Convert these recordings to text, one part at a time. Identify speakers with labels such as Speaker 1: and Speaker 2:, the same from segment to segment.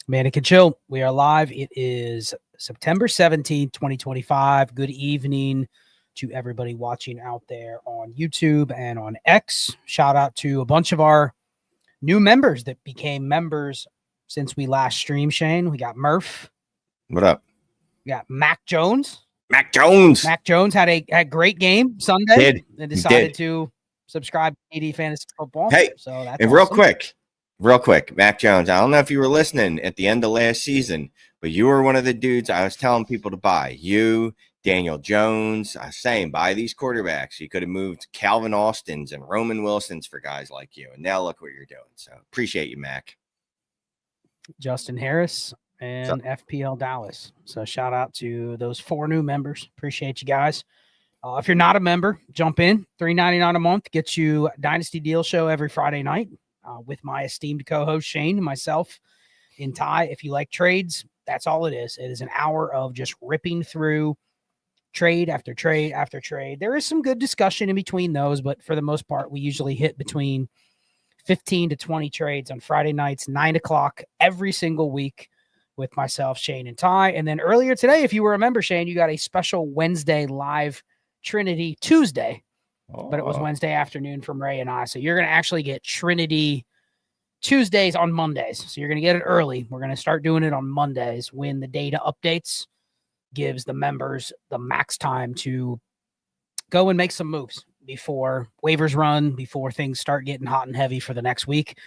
Speaker 1: Manic and Chill. We are live. It is September 17th, 2025. Good evening to everybody watching out there on YouTube and on X. Shout out to a bunch of our new members that became members since we last streamed, Shane. We got Murph.
Speaker 2: What up?
Speaker 1: We got Mac Jones.
Speaker 2: Mac Jones
Speaker 1: had a great game Sunday. And decided to subscribe to DD Fantasy Football.
Speaker 2: Hey,
Speaker 1: so that's
Speaker 2: and
Speaker 1: awesome.
Speaker 2: Real quick, Mac Jones, I don't know if you were listening at the end of last season, but you were one of the dudes I was telling people to buy. You, Daniel Jones, I was saying buy these quarterbacks. You could have moved Calvin Austins and Roman Wilsons for guys like you. And now look what you're doing. So appreciate you, Mac.
Speaker 1: Justin Harris and FPL Dallas. So shout out to those 4 new members. Appreciate you guys. If you're not a member, jump in. $3.99 a month gets you Dynasty Deal Show every Friday night. With my esteemed co-host Shane and myself in Ty. If you like trades, that's all it is. It is an hour of just ripping through trade after trade after trade. There is some good discussion in between those, but for the most part, we usually hit between 15 to 20 trades on Friday nights, 9 o'clock every single week with myself, Shane, and Ty. And then earlier today, if you were a member, Shane, you got a special Wednesday live Trinity Tuesday. But it was Wednesday afternoon from Ray and I. So you're going to actually get Trinity Tuesdays on Mondays. So you're going to get it early. We're going to start doing it on Mondays when the data updates, gives the members the max time to go and make some moves before waivers run, before things start getting hot and heavy for the next week.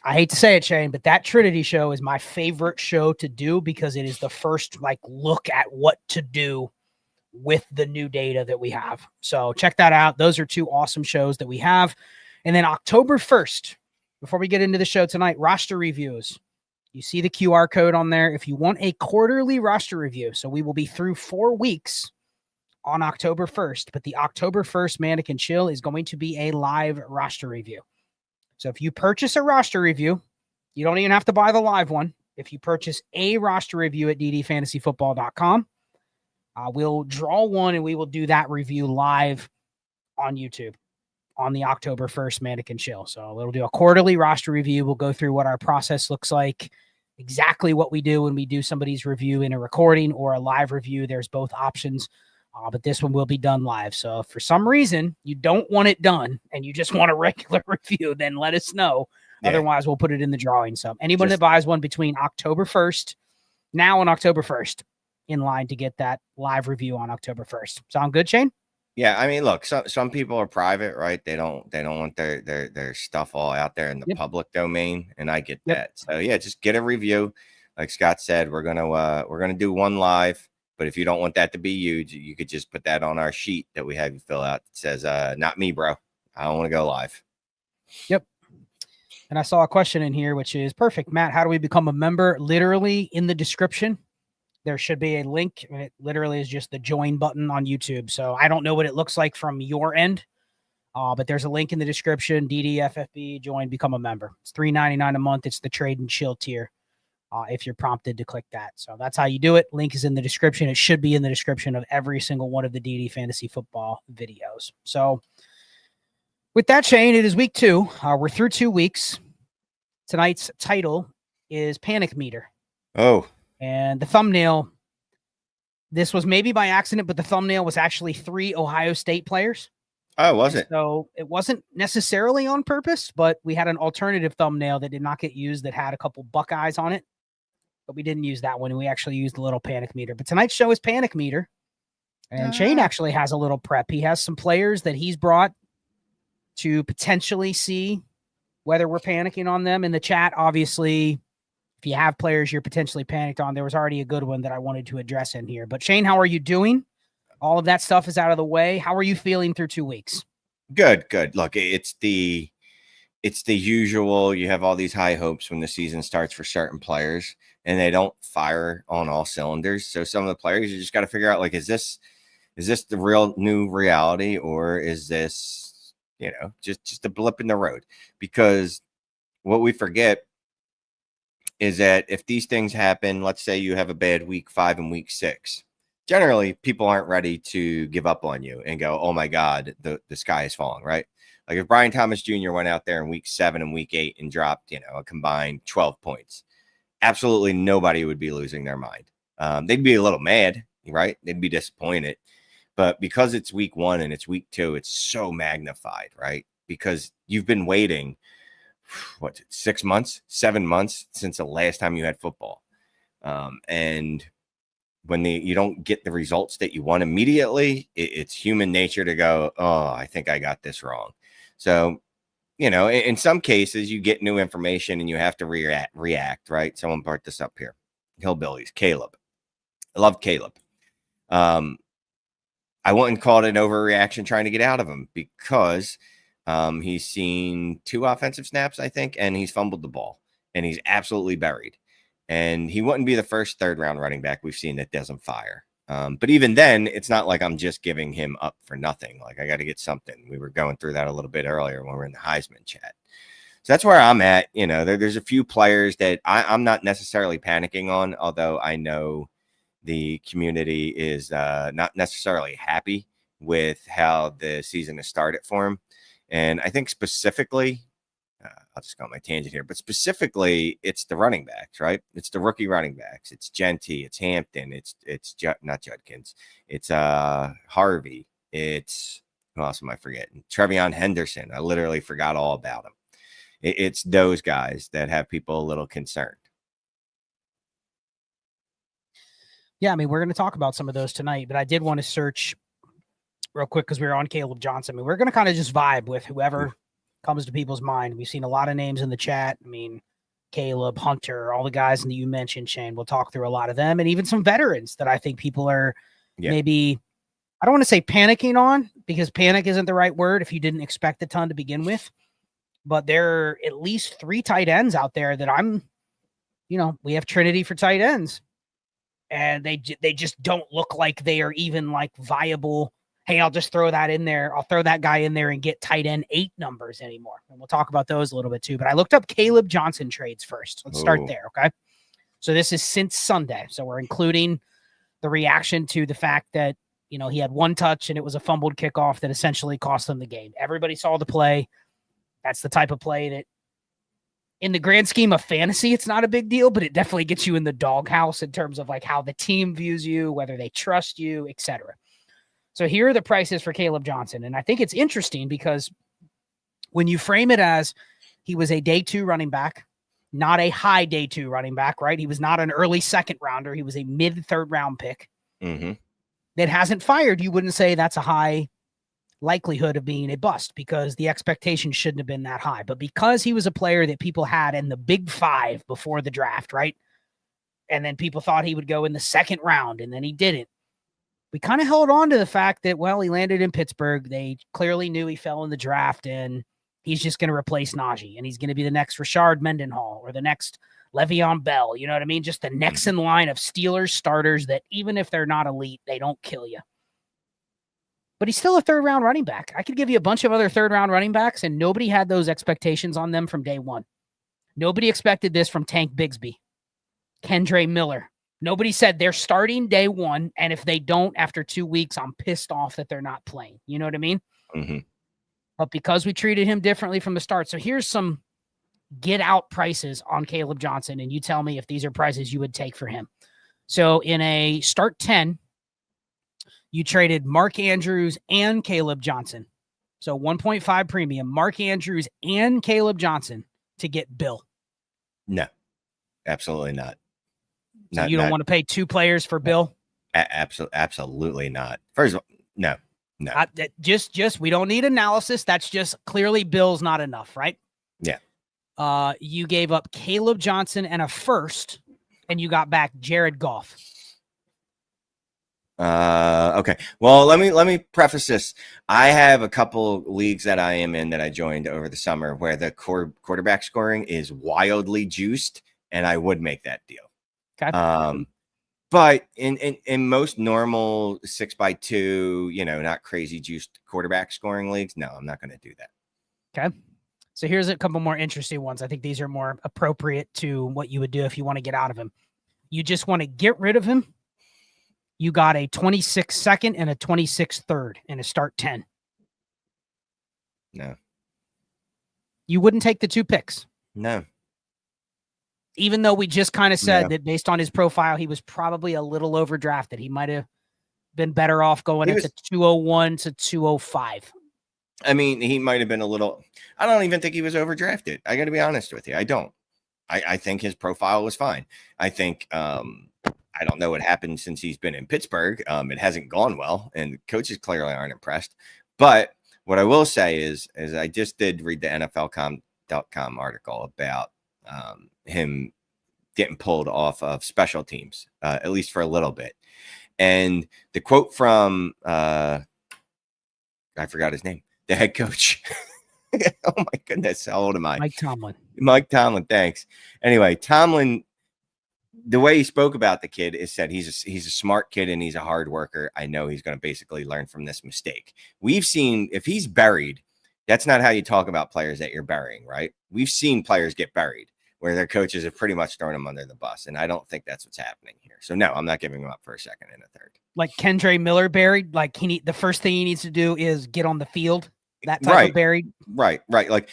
Speaker 1: I hate to say it, Shane, but that Trinity show is my favorite show to do because it is the first look at what to do with the new data that we have. So check that out. Those are 2 awesome shows that we have. And then October 1st, before we get into the show tonight, roster reviews. You see the QR code on there. If you want a quarterly roster review, so we will be through 4 weeks on October 1st, but the October 1st Manic and Chill is going to be a live roster review. So if you purchase a roster review, you don't even have to buy the live one. If you purchase a roster review at ddfantasyfootball.com, we'll draw one and we will do that review live on YouTube on the October 1st Manic and Chill. So we'll do a quarterly roster review. We'll go through what our process looks like, exactly what we do when we do somebody's review in a recording or a live review. There's both options, but this one will be done live. So if for some reason you don't want it done and you just want a regular review, then let us know. Yeah. Otherwise, we'll put it in the drawing. So anyone that buys one between October 1st, now and October 1st, in line to get that live review on October 1st. Sound good, Shane?
Speaker 2: Yeah, I mean, look, some people are private, right? They don't want their stuff all out there in the public domain, and I get that. So yeah, just get a review. Like Scott said, we're gonna do one live, but if you don't want that to be you could just put that on our sheet that we have you fill out. It says, "Not me, bro. I don't want to go live."
Speaker 1: Yep. And I saw a question in here, which is perfect. Matt, how do we become a member? Literally in the description. There should be a link, and it literally is just the join button on YouTube. So I don't know what it looks like from your end, but there's a link in the description. DDFFB, join, become a member. It's $3.99 a month. It's the Trade and Chill tier if you're prompted to click that. So that's how you do it. Link is in the description. It should be in the description of every single one of the DD Fantasy Football videos. So with that, Shane, it is week 2. We're through 2 weeks. Tonight's title is Panic Meter.
Speaker 2: Oh.
Speaker 1: And the thumbnail, this was maybe by accident, but the thumbnail was actually 3 Ohio State players.
Speaker 2: Oh, was it?
Speaker 1: So it wasn't necessarily on purpose, but we had an alternative thumbnail that did not get used that had a couple Buckeyes on it. But we didn't use that one. We actually used the little Panic Meter. But tonight's show is Panic Meter. And Shane actually has a little prep. He has some players that he's brought to potentially see whether we're panicking on them. In the chat, obviously, if you have players you're potentially panicked on, there was already a good one that I wanted to address in here. But Shane, how are you doing? All of that stuff is out of the way. How are you feeling through 2 weeks?
Speaker 2: Good. Look, it's the usual. You have all these high hopes when the season starts for certain players, and they don't fire on all cylinders. So some of the players, you just got to figure out, is this the real new reality, or is this, just a blip in the road? Because what we forget is that if these things happen, let's say you have a bad week 5 and week 6, generally people aren't ready to give up on you and go, oh my God, the sky is falling, right? Like if Brian Thomas Jr. went out there in week 7 and week 8 and dropped, a combined 12 points, absolutely nobody would be losing their mind. They'd be a little mad, right? They'd be disappointed. But because it's week 1 and it's week 2, it's so magnified, right? Because you've been waiting, 6 months, 7 months since the last time you had football. And when you don't get the results that you want immediately, it's human nature to go, oh, I think I got this wrong. So, in some cases, you get new information and you have to react, right? Someone brought this up here. Hillbillies, Caleb. I love Caleb. I wouldn't call it an overreaction trying to get out of him because he's seen 2 offensive snaps, I think, and he's fumbled the ball, and he's absolutely buried. And he wouldn't be the first 3rd-round running back we've seen that doesn't fire. But even then, it's not like I'm just giving him up for nothing. Like, I got to get something. We were going through that a little bit earlier when we were in the Heisman chat. So that's where I'm at. There's a few players that I'm not necessarily panicking on, although I know the community is not necessarily happy with how the season has started for him. And I think specifically, I'll just go on my tangent here, but specifically, it's the running backs, right? It's the rookie running backs. It's Jeanty, it's Hampton, it's not Judkins, it's Harvey, it's who else am I forgetting? Trayvon Henderson. I literally forgot all about him. It's those guys that have people a little concerned.
Speaker 1: Yeah, I mean, we're going to talk about some of those tonight, but I did want to search real quick because we were on Caleb Johnson. I mean, we're going to kind of just vibe with whoever comes to people's mind. We've seen a lot of names in the chat. I mean, Caleb, Hunter, all the guys that you mentioned, Shane. We'll talk through a lot of them and even some veterans that I think people are maybe, I don't want to say panicking on because panic isn't the right word if you didn't expect a ton to begin with. But there are at least 3 tight ends out there that we have Trinity for tight ends. And they just don't look like they are even like viable. Hey, I'll just throw that in there. I'll throw that guy in there and get tight end 8 numbers anymore. And we'll talk about those a little bit too. But I looked up Caleb Johnson trades first. Let's start there. Okay. So this is since Sunday. So we're including the reaction to the fact that, he had 1 touch and it was a fumbled kickoff that essentially cost them the game. Everybody saw the play. That's the type of play that in the grand scheme of fantasy, it's not a big deal, but it definitely gets you in the doghouse in terms of like how the team views you, whether they trust you, etc. So here are the prices for Caleb Johnson. And I think it's interesting because when you frame it as he was a day 2 running back, not a high day 2 running back, right? He was not an early 2nd rounder. He was a mid 3rd round pick that hasn't fired. You wouldn't say that's a high likelihood of being a bust because the expectation shouldn't have been that high. But because he was a player that people had in the big 5 before the draft, right? And then people thought he would go in the 2nd round and then he didn't. We kind of held on to the fact that, well, he landed in Pittsburgh. They clearly knew he fell in the draft and he's just going to replace Najee and he's going to be the next Rashard Mendenhall or the next Le'Veon Bell. You know what I mean? Just the next in line of Steelers starters that even if they're not elite, they don't kill you. But he's still a 3rd round running back. I could give you a bunch of other 3rd round running backs, and nobody had those expectations on them from day 1. Nobody expected this from Tank Bigsby, Kendre Miller. Nobody said they're starting day 1, and if they don't after 2 weeks, I'm pissed off that they're not playing. You know what I mean? But because we treated him differently from the start. So here's some get out prices on Caleb Johnson, and you tell me if these are prices you would take for him. So in a start 10, you traded Mark Andrews and Caleb Johnson. So 1.5 premium, Mark Andrews and Caleb Johnson to get Bill.
Speaker 2: No, absolutely not.
Speaker 1: So you don't want to pay 2 players for Bill?
Speaker 2: Absolutely not. First of all, no.
Speaker 1: Just we don't need analysis. That's just clearly Bill's not enough, right?
Speaker 2: Yeah.
Speaker 1: You gave up Caleb Johnson and a 1st, and you got back Jared Goff.
Speaker 2: Okay. Well, let me preface this. I have a couple leagues that I am in that I joined over the summer where the quarterback scoring is wildly juiced, and I would make that deal.
Speaker 1: Okay.
Speaker 2: But in most normal 6x2, not crazy juiced quarterback scoring leagues, no, I'm not going to do that.
Speaker 1: Okay. So here's a couple more interesting ones. I think these are more appropriate to what you would do if you want to get out of him. You just want to get rid of him. You got a 26 second and a 26 third in a start 10.
Speaker 2: No.
Speaker 1: You wouldn't take the 2 picks.
Speaker 2: No.
Speaker 1: Even though we just kind of said that based on his profile, he was probably a little overdrafted. He might have been better off going at the 201 to 205.
Speaker 2: I mean, he might have been a little. I don't even think he was overdrafted. I got to be honest with you. I don't. I think his profile was fine. I think I don't know what happened since he's been in Pittsburgh. It hasn't gone well, and coaches clearly aren't impressed. But what I will say is I just did read the NFL.com article about him getting pulled off of special teams, at least for a little bit. And the quote from I forgot his name, the head coach. Oh my goodness, how old am I? Mike Tomlin, thanks. Anyway, Tomlin, the way he spoke about the kid is said he's a smart kid and he's a hard worker. I know he's going to basically learn from this mistake. We've seen if he's buried, that's not how you talk about players that you're burying, right? We've seen players get buried where their coaches have pretty much thrown them under the bus, and I don't think that's what's happening here. So no, I'm not giving him up for a second and a third.
Speaker 1: Like Kendre Miller buried, like the first thing he needs to do is get on the field. That type of buried. Right.
Speaker 2: Like,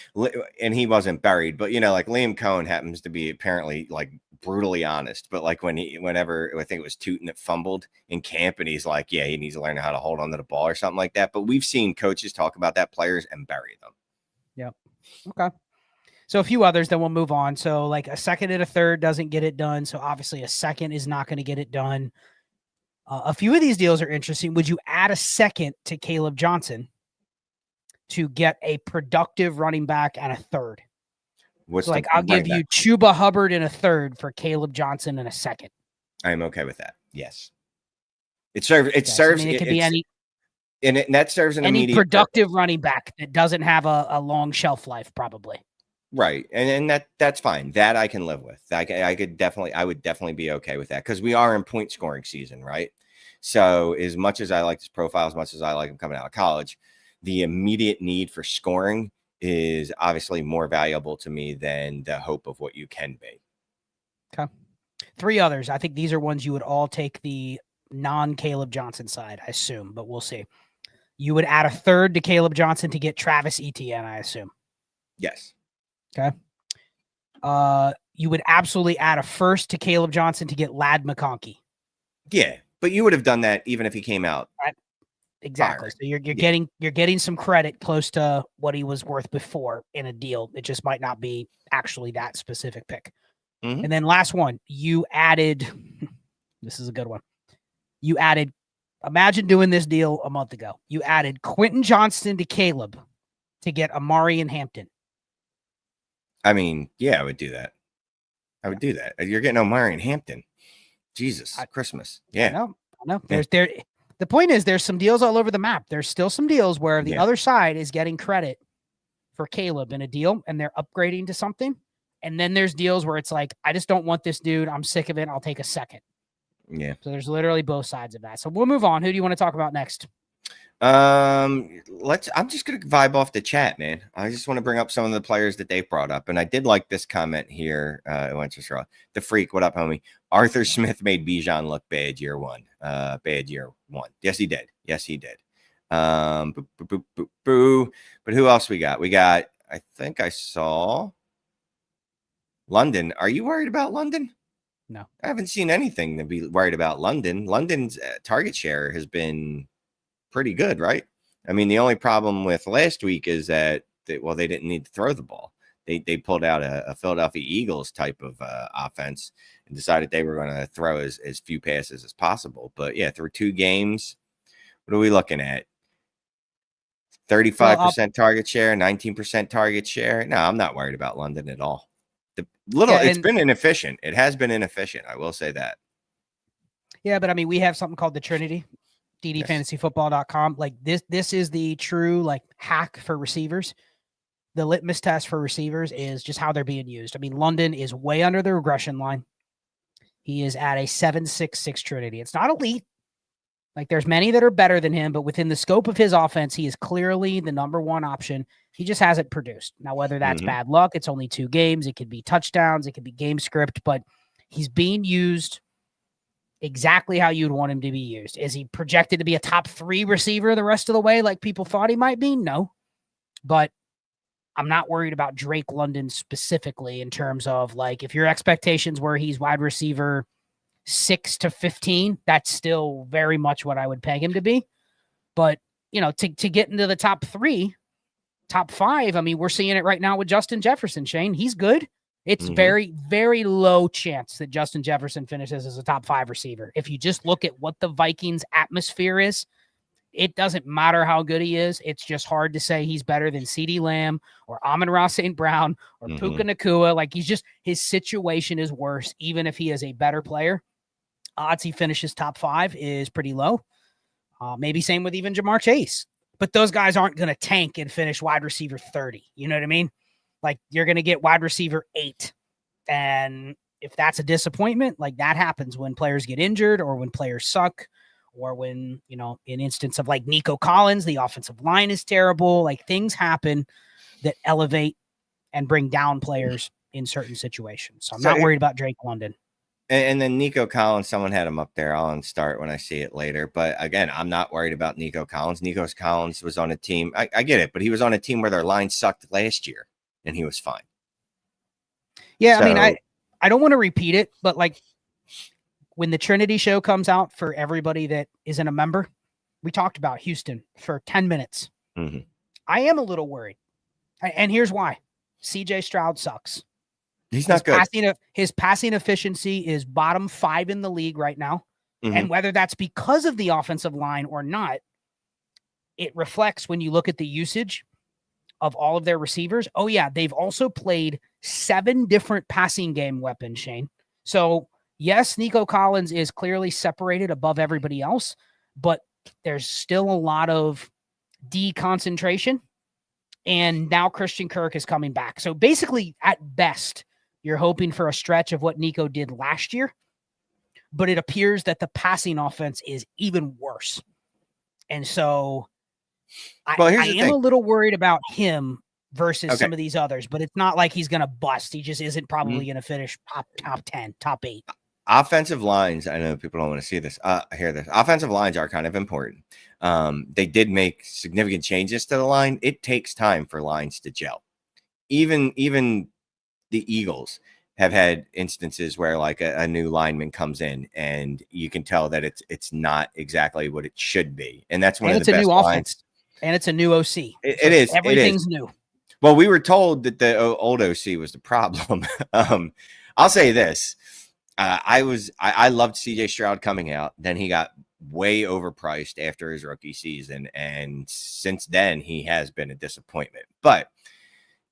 Speaker 2: and he wasn't buried, but like Liam Cohen happens to be apparently like brutally honest. But like whenever I think it was Tootin that fumbled in camp, and he's like, yeah, he needs to learn how to hold onto the ball or something like that. But we've seen coaches talk about that players and bury them.
Speaker 1: Yep. Okay. So a few others, then we'll move on. So like a second and a third doesn't get it done. So obviously a second is not going to get it done. A few of these deals are interesting. Would you add a second to Caleb Johnson to get a productive running back and a third? I'll give you Chuba Hubbard in a third for Caleb Johnson in a second.
Speaker 2: I'm okay with that. Yes. It serves. It could be any. And that serves an immediate
Speaker 1: productive running back that doesn't have a long shelf life, probably.
Speaker 2: Right. And that's fine. That I can live with. I would definitely be okay with that because we are in point scoring season, right? So as much as I like this profile, as much as I like him coming out of college, the immediate need for scoring is obviously more valuable to me than the hope of what you can be.
Speaker 1: Okay. Three others. I think these are ones you would all take the non-Caleb Johnson side, I assume, but we'll see. You would add a third to Caleb Johnson to get Travis Etienne, I assume.
Speaker 2: Yes.
Speaker 1: Okay. You would absolutely add a first to Caleb Johnson to get Ladd McConkey.
Speaker 2: Yeah, but you would have done that even if he came out.
Speaker 1: Right. Exactly. So you're getting some credit close to what he was worth before in a deal. It just might not be actually that specific pick. Mm-hmm. And then last one, you added. This is a good one. You added. Imagine doing this deal a month ago. You added Quentin Johnston to Caleb to get Amari and Hampton.
Speaker 2: I mean, yeah, I would do that. I would do that. You're getting Amari and Hampton. Jesus, Christmas. Yeah.
Speaker 1: I know. The point is there's some deals all over the map. There's still some deals where the other side is getting credit for Caleb in a deal and they're upgrading to something. And then there's deals where it's like, I just don't want this dude. I'm sick of it. I'll take a second.
Speaker 2: Yeah.
Speaker 1: So there's literally both sides of that. So we'll move on. Who do you want to talk about next?
Speaker 2: I'm just going to vibe off the chat, man. I just want to bring up some of the players that they brought up. And I did like this comment here. The Freak, what up, homie? Arthur Smith made Bijan look bad year one. Yes, he did. Boo. But who else we got? I think I saw London. Are you worried about London?
Speaker 1: No.
Speaker 2: I haven't seen anything to be worried about London. London's target share has been pretty good, right? I mean, the only problem with last week is that they didn't need to throw the ball. They pulled out a Philadelphia Eagles type of offense and decided they were going to throw as few passes as possible. But yeah, through 2 games, what are we looking at? 35% target share, 19% target share. No, I'm not worried about London at all. It's been inefficient. It has been inefficient. I will say that.
Speaker 1: Yeah, but I mean, we have something called the Trinity. ddfantasyfootball.com. Like this is the true hack for receivers. The litmus test for receivers is just how they're being used. I mean, London is way under the regression line. He is at a 7.66 Trinity. It's not elite. Like there's many that are better than him, but within the scope of his offense, he is clearly the number one option. He just hasn't produced. Now, whether that's bad luck, it's only 2 games. It could be touchdowns. It could be game script, but he's being used exactly how you'd want him to be used. Is he projected to be a top 3 receiver the rest of the way like people thought he might be? No. But I'm not worried about Drake London specifically in terms of like, if your expectations were he's wide receiver 6 to 15, that's still very much what I would peg him to be. But, you know, to get into the top 3, top 5, I mean, we're seeing it right now with Justin Jefferson, Shane. He's good. It's very, very low chance that Justin Jefferson finishes as a top 5 receiver. If you just look at what the Vikings atmosphere is, it doesn't matter how good he is. It's just hard to say he's better than CeeDee Lamb or Amon-Ra St. Brown or Puka Nacua. Like, his situation is worse, even if he is a better player. Odds he finishes top 5 is pretty low. Maybe same with even Jamar Chase. But those guys aren't going to tank and finish wide receiver 30. You know what I mean? Like, you're going to get wide receiver 8. And if that's a disappointment, like that happens when players get injured or when players suck or when, you know, in instance of like Nico Collins, the offensive line is terrible. Like, things happen that elevate and bring down players in certain situations. So I'm not worried about Drake London.
Speaker 2: And then Nico Collins, someone had him up there. I'll start when I see it later. But again, I'm not worried about Nico Collins. Nico Collins was on a team. I get it, but he was on a team where their line sucked last year, and he was fine.
Speaker 1: Yeah, so, I mean, I don't want to repeat it, but like when the Trinity show comes out for everybody that isn't a member, we talked about Houston for 10 minutes. I am a little worried. And here's why. CJ Stroud sucks.
Speaker 2: He's not good.
Speaker 1: His passing efficiency is bottom 5 in the league right now. And whether that's because of the offensive line or not, it reflects when you look at the usage of all of their receivers. Oh, yeah, they've also played 7 different passing game weapons, Shane. So, yes, Nico Collins is clearly separated above everybody else, but there's still a lot of deconcentration. And now Christian Kirk is coming back. So, basically, at best, you're hoping for a stretch of what Nico did last year, but it appears that the passing offense is even worse. And so I am a little worried about him versus some of these others, but it's not like he's going to bust. He just isn't probably going to finish top 10, top 8.
Speaker 2: Offensive lines, I know people don't want to see this. Hear this. Offensive lines are kind of important. They did make significant changes to the line. It takes time for lines to gel. Even the Eagles have had instances where like a new lineman comes in and you can tell that it's not exactly what it should be. And that's one of the best lines.
Speaker 1: And it's a new OC.
Speaker 2: It is.
Speaker 1: Everything's new.
Speaker 2: Well, we were told that the old OC was the problem. I'll say this. I loved CJ Stroud coming out. Then he got way overpriced after his rookie season. And since then, he has been a disappointment. But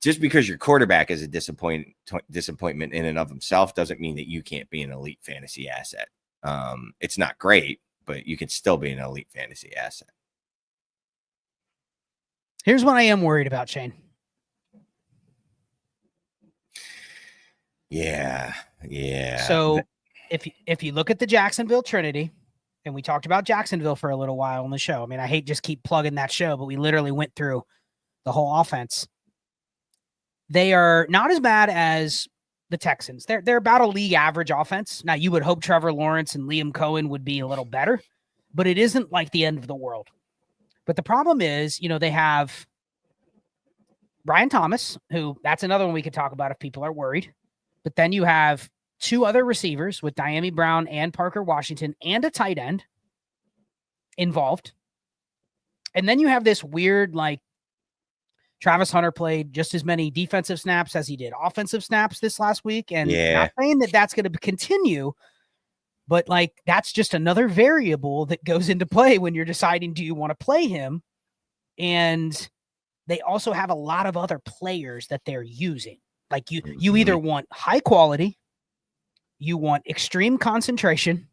Speaker 2: just because your quarterback is a disappointment in and of himself doesn't mean that you can't be an elite fantasy asset. It's not great, but you can still be an elite fantasy asset.
Speaker 1: Here's what I am worried about, Shane.
Speaker 2: Yeah.
Speaker 1: So if you look at the Jacksonville Trinity, and we talked about Jacksonville for a little while on the show. I mean, I hate just keep plugging that show, but we literally went through the whole offense. They are not as bad as the Texans. They're about a league average offense. Now, you would hope Trevor Lawrence and Liam Cohen would be a little better, but it isn't like the end of the world. But the problem is, you know, they have Brian Thomas, who that's another one we could talk about if people are worried. But then you have 2 other receivers with Diami Brown and Parker Washington and a tight end involved. And then you have this weird, like, Travis Hunter played just as many defensive snaps as he did offensive snaps this last week. And not saying that that's going to continue, but like, that's just another variable that goes into play when you're deciding, do you want to play him? And they also have a lot of other players that they're using. Like you either want high quality, you want extreme concentration,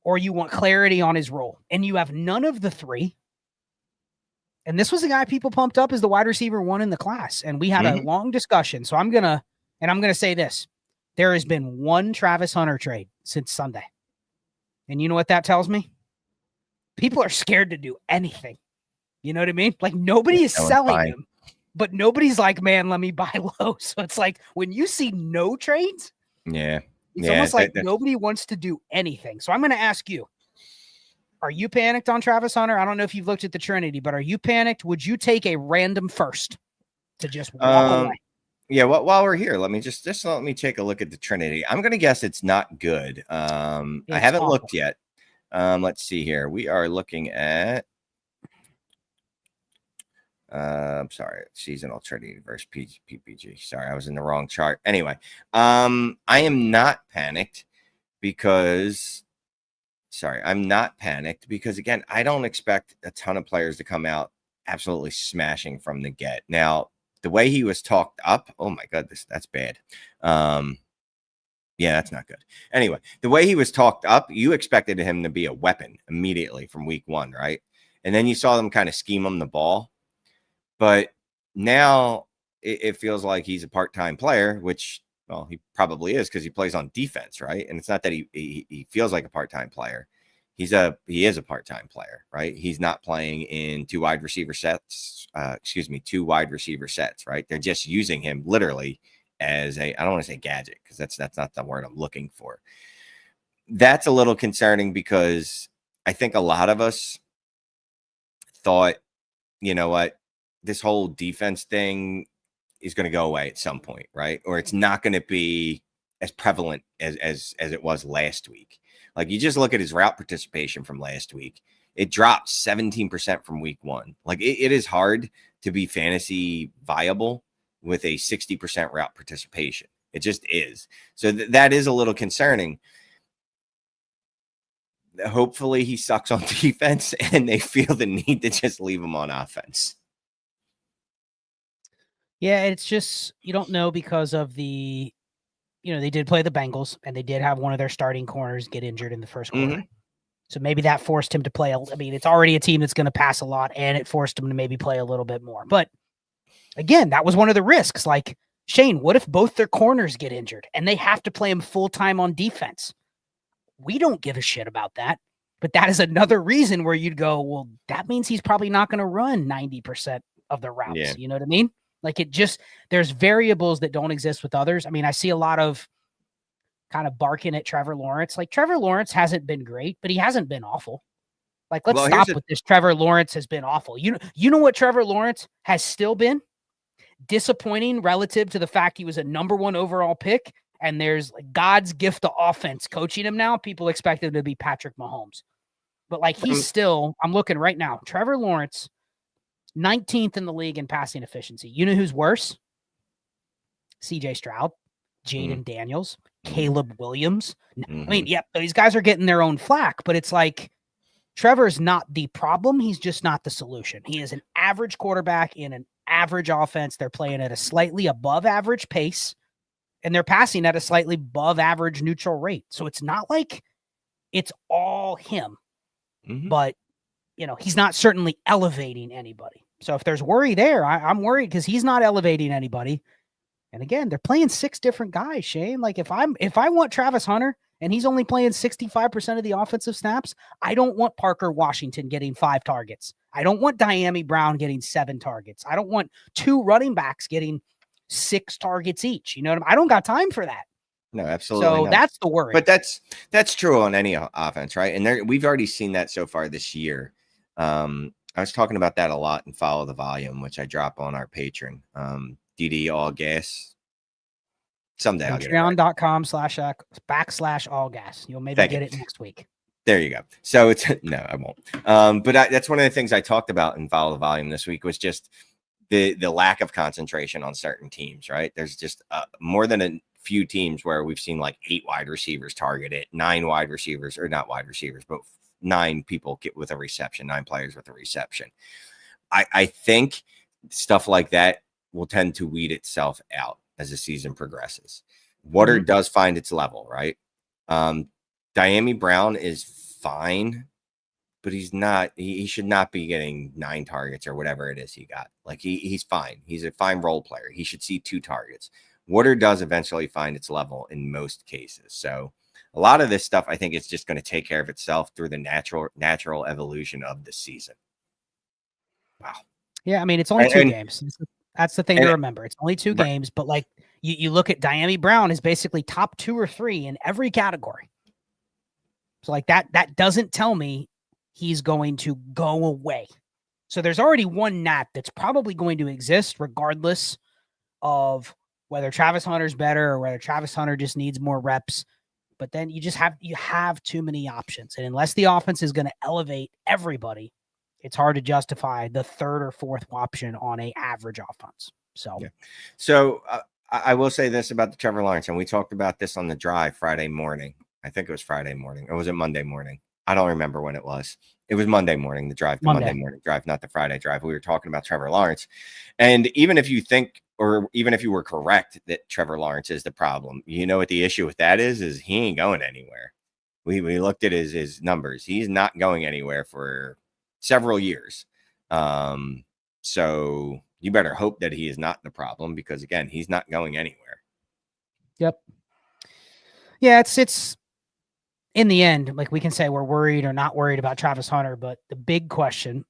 Speaker 1: or you want clarity on his role. And you have none of the 3. And this was a guy people pumped up as the wide receiver 1 in the class. And we had a long discussion. So I'm going to say this. There has been 1 Travis Hunter trade since Sunday. And you know what that tells me? People are scared to do anything. You know what I mean? Like, nobody is selling him, but nobody's like, man, let me buy low. So it's like when you see no trades, it's almost like nobody wants to do anything. So I'm going to ask you, are you panicked on Travis Hunter? I don't know if you've looked at the Trinity, but are you panicked? Would you take a random first? to just walk away?
Speaker 2: Yeah, while we're here, let me let me take a look at the Trinity. I'm going to guess it's not good. I haven't looked yet. Let's see here. We are looking at I'm sorry, seasonal Trinity versus PPG. Sorry, I was in the wrong chart. Anyway, I am not panicked because again, I don't expect a ton of players to come out absolutely smashing from the get. Now, the way he was talked up, oh my goodness, that's bad. Yeah, that's not good. Anyway, the way he was talked up, you expected him to be a weapon immediately from week 1, right? And then you saw them kind of scheme him the ball. But now it feels like he's a part-time player, which, well, he probably is because he plays on defense, right? And it's not that he feels like a part-time player. He is a part-time player, right? He's not playing in two wide receiver sets, right? They're just using him literally as I don't want to say gadget because that's not the word I'm looking for. That's a little concerning because I think a lot of us thought, you know what, this whole defense thing is going to go away at some point, right? Or it's not going to be as prevalent as it was last week. Like, you just look at his route participation from last week. It dropped 17% from week 1. Like, it is hard to be fantasy viable with a 60% route participation. It just is. So that is a little concerning. Hopefully he sucks on defense and they feel the need to just leave him on offense.
Speaker 1: Yeah, it's just, you don't know because of they did play the Bengals and they did have one of their starting corners get injured in the first quarter. Mm-hmm. So maybe that forced him to play. It's already a team that's going to pass a lot, and it forced him to maybe play a little bit more. But again, that was one of the risks. Like, Shane, what if both their corners get injured and they have to play him full-time on defense? We don't give a shit about that. But that is another reason where you'd go, well, that means he's probably not going to run 90% of the routes. Yeah. You know what I mean? Like, there's variables that don't exist with others. I mean, I see a lot of kind of barking at Trevor Lawrence. Like, Trevor Lawrence hasn't been great, but he hasn't been awful. Like, let's stop with this. Trevor Lawrence has been awful. You know what Trevor Lawrence has still been? Disappointing relative to the fact he was a number 1 overall pick, and there's like God's gift to offense coaching him now. People expect him to be Patrick Mahomes. But like, he's still, I'm looking right now, Trevor Lawrence, 19th in the league in passing efficiency. You know who's worse? CJ Stroud, Jaden Daniels, Caleb Williams. I mean, these guys are getting their own flack, but it's like, Trevor's not the problem. He's just not the solution. He is an average quarterback in an average offense. They're playing at a slightly above average pace, and they're passing at a slightly above average neutral rate. So it's not like it's all him, but he's not certainly elevating anybody. So if there's worry there, I'm worried because he's not elevating anybody. And again, they're playing 6 different guys, Shane. Like, if I want Travis Hunter and he's only playing 65% of the offensive snaps, I don't want Parker Washington getting 5 targets. I don't want Dynasty Brown getting 7 targets. I don't want 2 running backs getting 6 targets each. You know what I mean? I don't got time for that.
Speaker 2: No, absolutely.
Speaker 1: So that's the worry.
Speaker 2: But that's true on any offense, right? And we've already seen that so far this year. I was talking about that a lot in Follow the Volume, which I drop on our Patreon. DD All Gas. Someday I'll get it right.
Speaker 1: Patreon.com/all gas. You'll maybe get it next week.
Speaker 2: There you go. So no, I won't. But that's one of the things I talked about in Follow the Volume this week was just the lack of concentration on certain teams, right? There's just more than a few teams where we've seen like 8 wide receivers targeted, 9 wide receivers, or not wide receivers, but 9 people get with a reception, 9 players with a reception. I think stuff like that will tend to weed itself out as the season progresses. Water does find its level, right? Dynasty Brown is fine, but he's not. He should not be getting 9 targets or whatever it is he got. Like, he's fine. He's a fine role player. He should see 2 targets. Water does eventually find its level in most cases. So a lot of this stuff, I think, is just going to take care of itself through the natural evolution of the season. Wow.
Speaker 1: Yeah, I mean, it's only 2 games. That's the thing to remember. It's only 2 games, but like you look at Dynasty Brown is basically top 2 or 3 in every category. So like that doesn't tell me he's going to go away. So there's already one gnat that's probably going to exist regardless of whether Travis Hunter's better or whether Travis Hunter just needs more reps. But then you have too many options. And unless the offense is going to elevate everybody, it's hard to justify the third or fourth option on an average offense. So,
Speaker 2: yeah. So I will say this about the Trevor Lawrence, and we talked about this on the drive Friday morning. I think it was Friday morning, or was it Monday morning? I don't remember when it was. It was Monday morning, the drive, the Monday morning drive, not the Friday drive. We were talking about Trevor Lawrence. And even if you think, or even if you were correct that Trevor Lawrence is the problem, you know what the issue with that is he ain't going anywhere. We looked at his numbers. He's not going anywhere for several years. So you better hope that he is not the problem, because again, he's not going anywhere.
Speaker 1: Yep. Yeah, it's in the end, like, we can say we're worried or not worried about Travis Hunter, but the big question,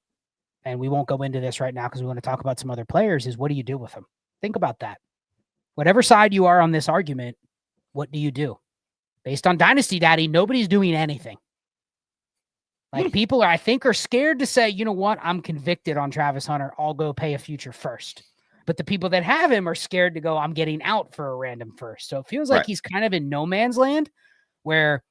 Speaker 1: and we won't go into this right now because we want to talk about some other players, is what do you do with him? Think about that. Whatever side you are on this argument, what do you do? Based on Dynasty Daddy, nobody's doing anything. Like, people are scared to say, you know what, I'm convicted on Travis Hunter, I'll go pay a future first. But the people that have him are scared to go, I'm getting out for a random first. So it feels like he's kind of in no man's land, where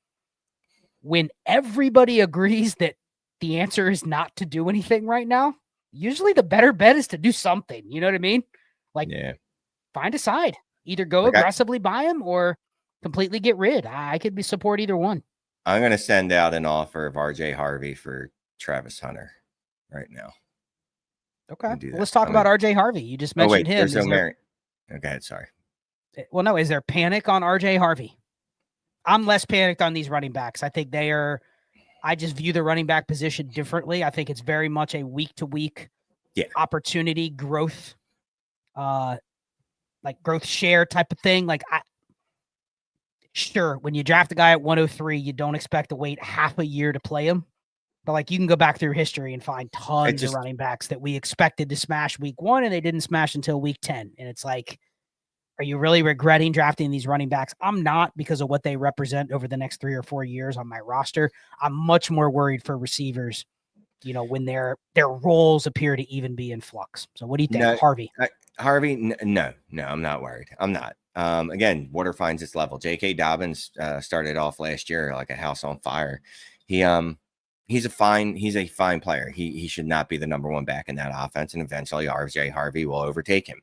Speaker 1: when everybody agrees that the answer is not to do anything right now, usually the better bet is to do something. You know what I mean? Like, find a side. Either go aggressively buy him or completely get rid. I could support either one.
Speaker 2: I'm going to send out an offer of RJ Harvey for Travis Hunter right now.
Speaker 1: Okay. Well, let's talk about RJ Harvey. You just mentioned him.
Speaker 2: There's no merit. Okay, sorry.
Speaker 1: Well, no, is there panic on RJ Harvey? I'm less panicked on these running backs. I think I just view the running back position differently. I think it's very much a week-to-week opportunity growth, like growth share type of thing. Like, sure, when you draft a guy at 103, you don't expect to wait half a year to play him. But like, you can go back through history and find tons of running backs that we expected to smash week 1 and they didn't smash until week 10. And it's like, are you really regretting drafting these running backs? I'm not, because of what they represent over the next 3 or 4 years on my roster. I'm much more worried for receivers, you know, when their roles appear to even be in flux. So what do you think, Harvey?
Speaker 2: No, I'm not worried. I'm not. Again, water finds its level. J.K. Dobbins started off last year like a house on fire. He's a fine player. He should not be the number one back in that offense, and eventually RJ Harvey will overtake him.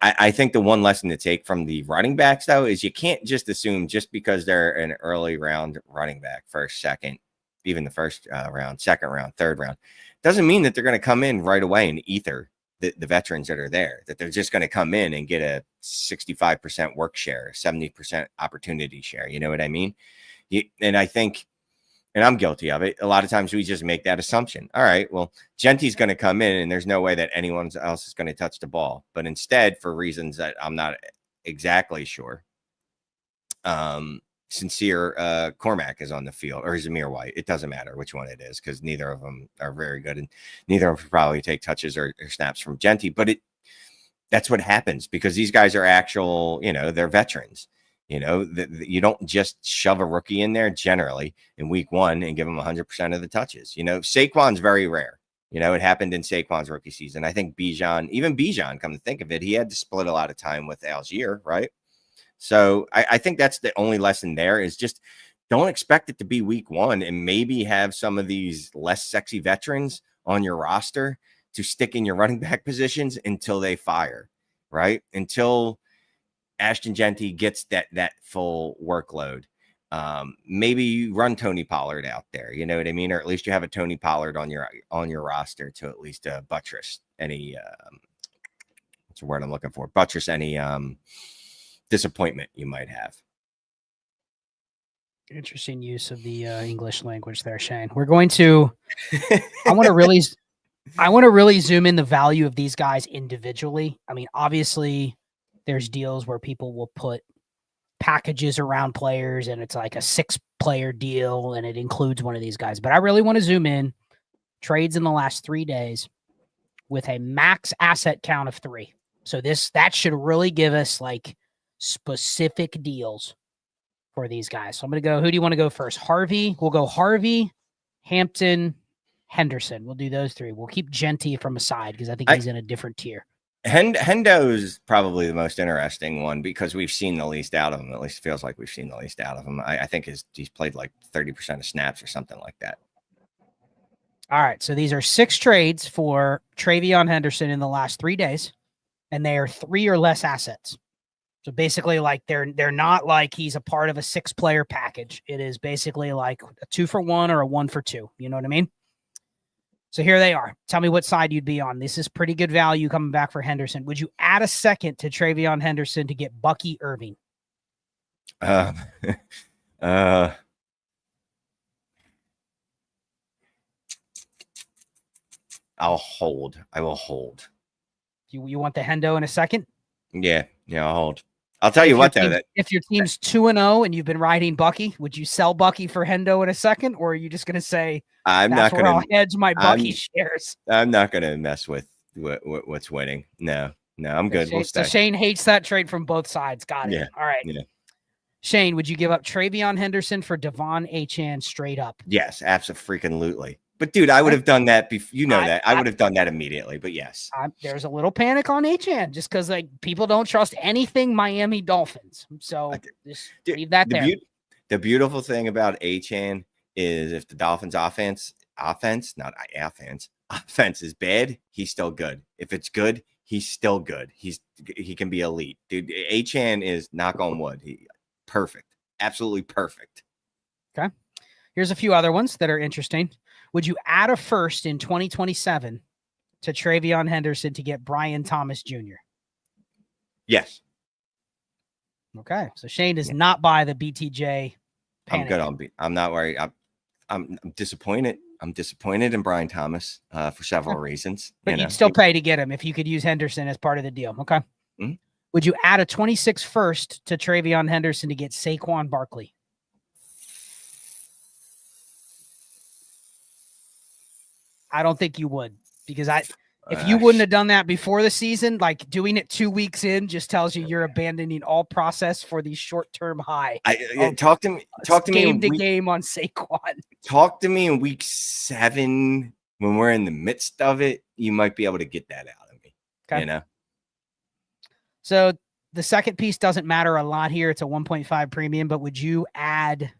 Speaker 2: I think the one lesson to take from the running backs, though, is you can't just assume just because they're an early round running back, first, second, even the first round, second round, third round, doesn't mean that they're going to come in right away and ether the veterans that are there, that they're just going to come in and get a 65% work share, 70% opportunity share. You know what I mean? And I think, and I'm guilty of it, a lot of times we just make that assumption. All right, well, Jeanty's going to come in and there's no way that anyone else is going to touch the ball. But instead, for reasons that I'm not exactly sure, Sincere Cormac is on the field, or Zamir White. It doesn't matter which one it is, because neither of them are very good, and neither of them probably take touches or snaps from Jeanty. But that's what happens, because these guys are actual, they're veterans. You don't just shove a rookie in there generally in week 1 and give him 100% of the touches. Saquon's very rare. It happened in Saquon's rookie season. I think Bijan, come to think of it, he had to split a lot of time with Algier, right? So I think that's the only lesson there, is just don't expect it to be week 1 and maybe have some of these less sexy veterans on your roster to stick in your running back positions until they fire, right? Until Ashton Jeanty gets that full workload. Maybe you run Tony Pollard out there, you know what I mean? Or at least you have a Tony Pollard on your roster to at least buttress any what's the word I'm looking for? Buttress any disappointment you might have.
Speaker 1: Interesting use of the English language there, Shane. We're going to I want to really zoom in the value of these guys individually. I mean, obviously there's deals where people will put packages around players and it's like a 6-player deal and it includes one of these guys. But I really want to zoom in trades in the last 3 days with a max asset count of 3. So that should really give us like specific deals for these guys. So I'm going to go, who do you want to go first? Harvey. We'll go Harvey, Hampton, Henderson. We'll do those three. We'll keep Jeanty from aside because I think he's in a different tier.
Speaker 2: Hendo's probably the most interesting one because we've seen the least out of him. At least it feels like we've seen the least out of him. I think he's played like 30% of snaps or something like that.
Speaker 1: All right. So these are 6 trades for Trayvon Henderson in the last 3 days, and they are 3 or less assets. So basically, like they're not like he's a part of a 6-player package. It is basically like a 2 for 1 or a 1 for 2. You know what I mean? So here they are. Tell me what side you'd be on. This is pretty good value coming back for Henderson. Would you add a second to Trayvon Henderson to get Bucky Irving?
Speaker 2: I'll hold. I will hold.
Speaker 1: You want the Hendo in a second?
Speaker 2: Yeah, I'll hold. I'll tell you what, though.
Speaker 1: If your team's 2-0 and you've been riding Bucky, would you sell Bucky for Hendo in a second, or are you just going to say,
Speaker 2: I'm not going
Speaker 1: to hedge my Bucky shares?
Speaker 2: I'm not going to mess with what's winning. No, I'm good.
Speaker 1: So Shane hates that trade from both sides. Got it.
Speaker 2: Yeah.
Speaker 1: All right.
Speaker 2: Yeah.
Speaker 1: Shane, would you give up Trayvon Henderson for Devon Achane straight up?
Speaker 2: Yes, absolutely. But dude, I would have done that before. You know that I would have done that immediately. But yes,
Speaker 1: there's a little panic on Achane just because like people don't trust anything Miami Dolphins. So just leave that there.
Speaker 2: The beautiful thing about Achane is if the Dolphins offense is bad, he's still good. If it's good, he's still good. He can be elite, dude. Achane is, knock on wood, perfect, absolutely perfect.
Speaker 1: Okay, here's a few other ones that are interesting. Would you add a first in 2027 to Trayvon Henderson to get Brian Thomas Jr.?
Speaker 2: Yes.
Speaker 1: Okay, so Shane does not buy the BTJ.
Speaker 2: I'm good. I'm not worried. I'm disappointed. I'm disappointed in Brian Thomas for several reasons.
Speaker 1: But you'd still pay to get him if you could use Henderson as part of the deal. Okay. Mm-hmm. Would you add a 26 first to Trayvon Henderson to get Saquon Barkley? I don't think you would, because if you wouldn't have done that before the season, like doing it 2 weeks in just tells you you're abandoning all process for the short-term high.
Speaker 2: Talk to me
Speaker 1: game to game on Saquon.
Speaker 2: Talk to me in week 7 when we're in the midst of it. You might be able to get that out of me. Okay. You know.
Speaker 1: So the second piece doesn't matter a lot here. It's a 1.5 premium, but would you add?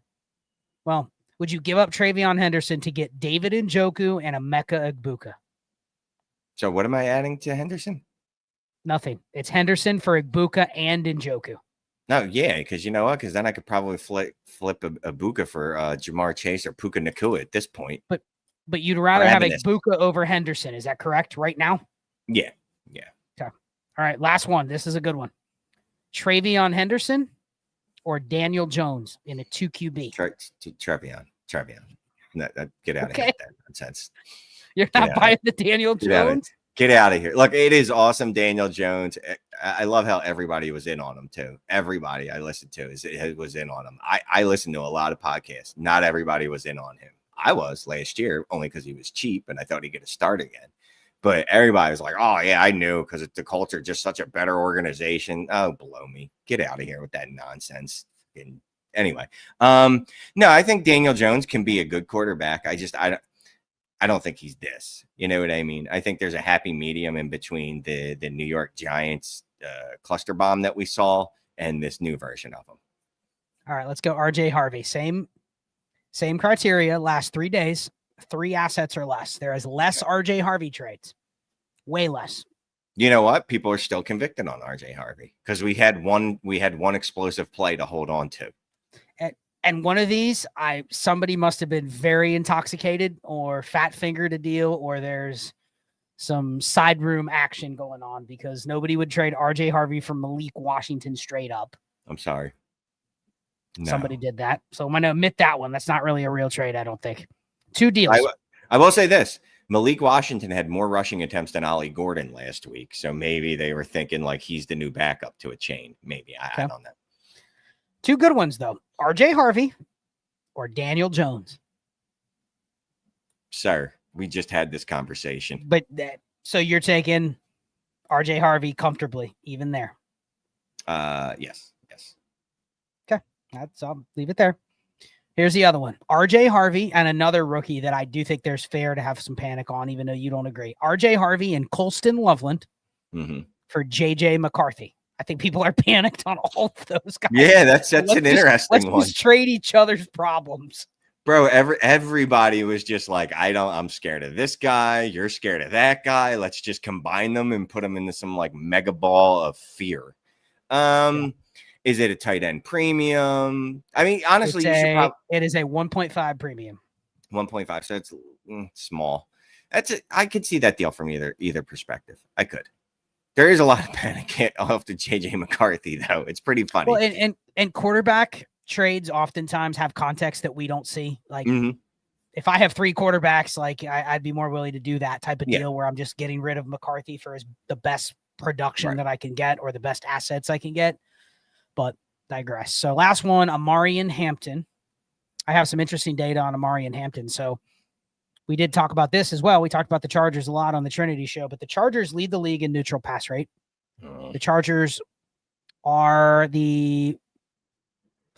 Speaker 1: Well. Would you give up Trayvon Henderson to get David Njoku and Emeka Egbuka?
Speaker 2: So what am I adding to Henderson?
Speaker 1: Nothing. It's Henderson for Egbuka and Njoku.
Speaker 2: No, yeah, because you know what? Because then I could probably flip Egbuka for Jamar Chase or Puka Nacua at this point.
Speaker 1: But you'd rather have Egbuka over Henderson. Is that correct right now?
Speaker 2: Yeah.
Speaker 1: Okay. All right, last one. This is a good one. Trayvon Henderson or Daniel Jones in a 2 QB?
Speaker 2: Trayvon. No, get out of here. That nonsense.
Speaker 1: You're not buying the Daniel Jones?
Speaker 2: Get out of here. Look, it is awesome, Daniel Jones. I love how everybody was in on him, too. Everybody I listened to was in on him. I listened to a lot of podcasts. Not everybody was in on him. I was last year, only because he was cheap, and I thought he'd get a start again. But everybody was like, oh, yeah, I knew, because the culture just such a better organization. Oh, blow me. Get out of here with that nonsense. And anyway, no, I think Daniel Jones can be a good quarterback. I don't think he's this. You know what I mean? I think there's a happy medium in between the New York Giants cluster bomb that we saw and this new version of him.
Speaker 1: All right, let's go RJ Harvey. Same criteria, last 3 days, 3 assets or less. There is less RJ Harvey trades. Way less.
Speaker 2: You know what? People are still convicted on RJ Harvey because we had one explosive play to hold on to.
Speaker 1: And one of these, somebody must have been very intoxicated or fat fingered a deal, or there's some side room action going on because nobody would trade RJ Harvey for Malik Washington straight up.
Speaker 2: I'm sorry.
Speaker 1: No. Somebody did that. So I'm going to admit that one. That's not really a real trade, I don't think. 2 deals.
Speaker 2: I will say this. Malik Washington had more rushing attempts than Ollie Gordon last week. So maybe they were thinking like he's the new backup to a chain. Maybe. I don't know.
Speaker 1: 2 good ones, though. RJ Harvey or Daniel Jones.
Speaker 2: Sir, we just had this conversation.
Speaker 1: But so you're taking RJ Harvey comfortably, even there?
Speaker 2: Yes.
Speaker 1: Okay. I'll leave it there. Here's the other one. RJ Harvey and another rookie that I do think there's fair to have some panic on, even though you don't agree. RJ Harvey and Colston Loveland for JJ McCarthy. I think people are panicked on all of those guys.
Speaker 2: Yeah, that's an interesting one.
Speaker 1: Let's just trade each other's problems.
Speaker 2: Bro, everybody was just like, I'm scared of this guy. You're scared of that guy. Let's just combine them and put them into some like mega ball of fear. Is it a tight end premium? I mean, honestly,
Speaker 1: it is a 1.5 premium.
Speaker 2: 1.5. So it's small. I could see that deal from either perspective. I could. There is a lot of panic off to JJ McCarthy, though. It's pretty funny.
Speaker 1: Well, and quarterback trades oftentimes have context that we don't see. Like if I have 3 quarterbacks, like I'd be more willing to do that type of deal where I'm just getting rid of McCarthy for the best production that I can get or the best assets I can get. But digress. So last one, Amari and Hampton. I have some interesting data on Amari and Hampton. So we did talk about this as well. We talked about the Chargers a lot on the Trinity show, but the Chargers lead the league in neutral pass rate. The Chargers are the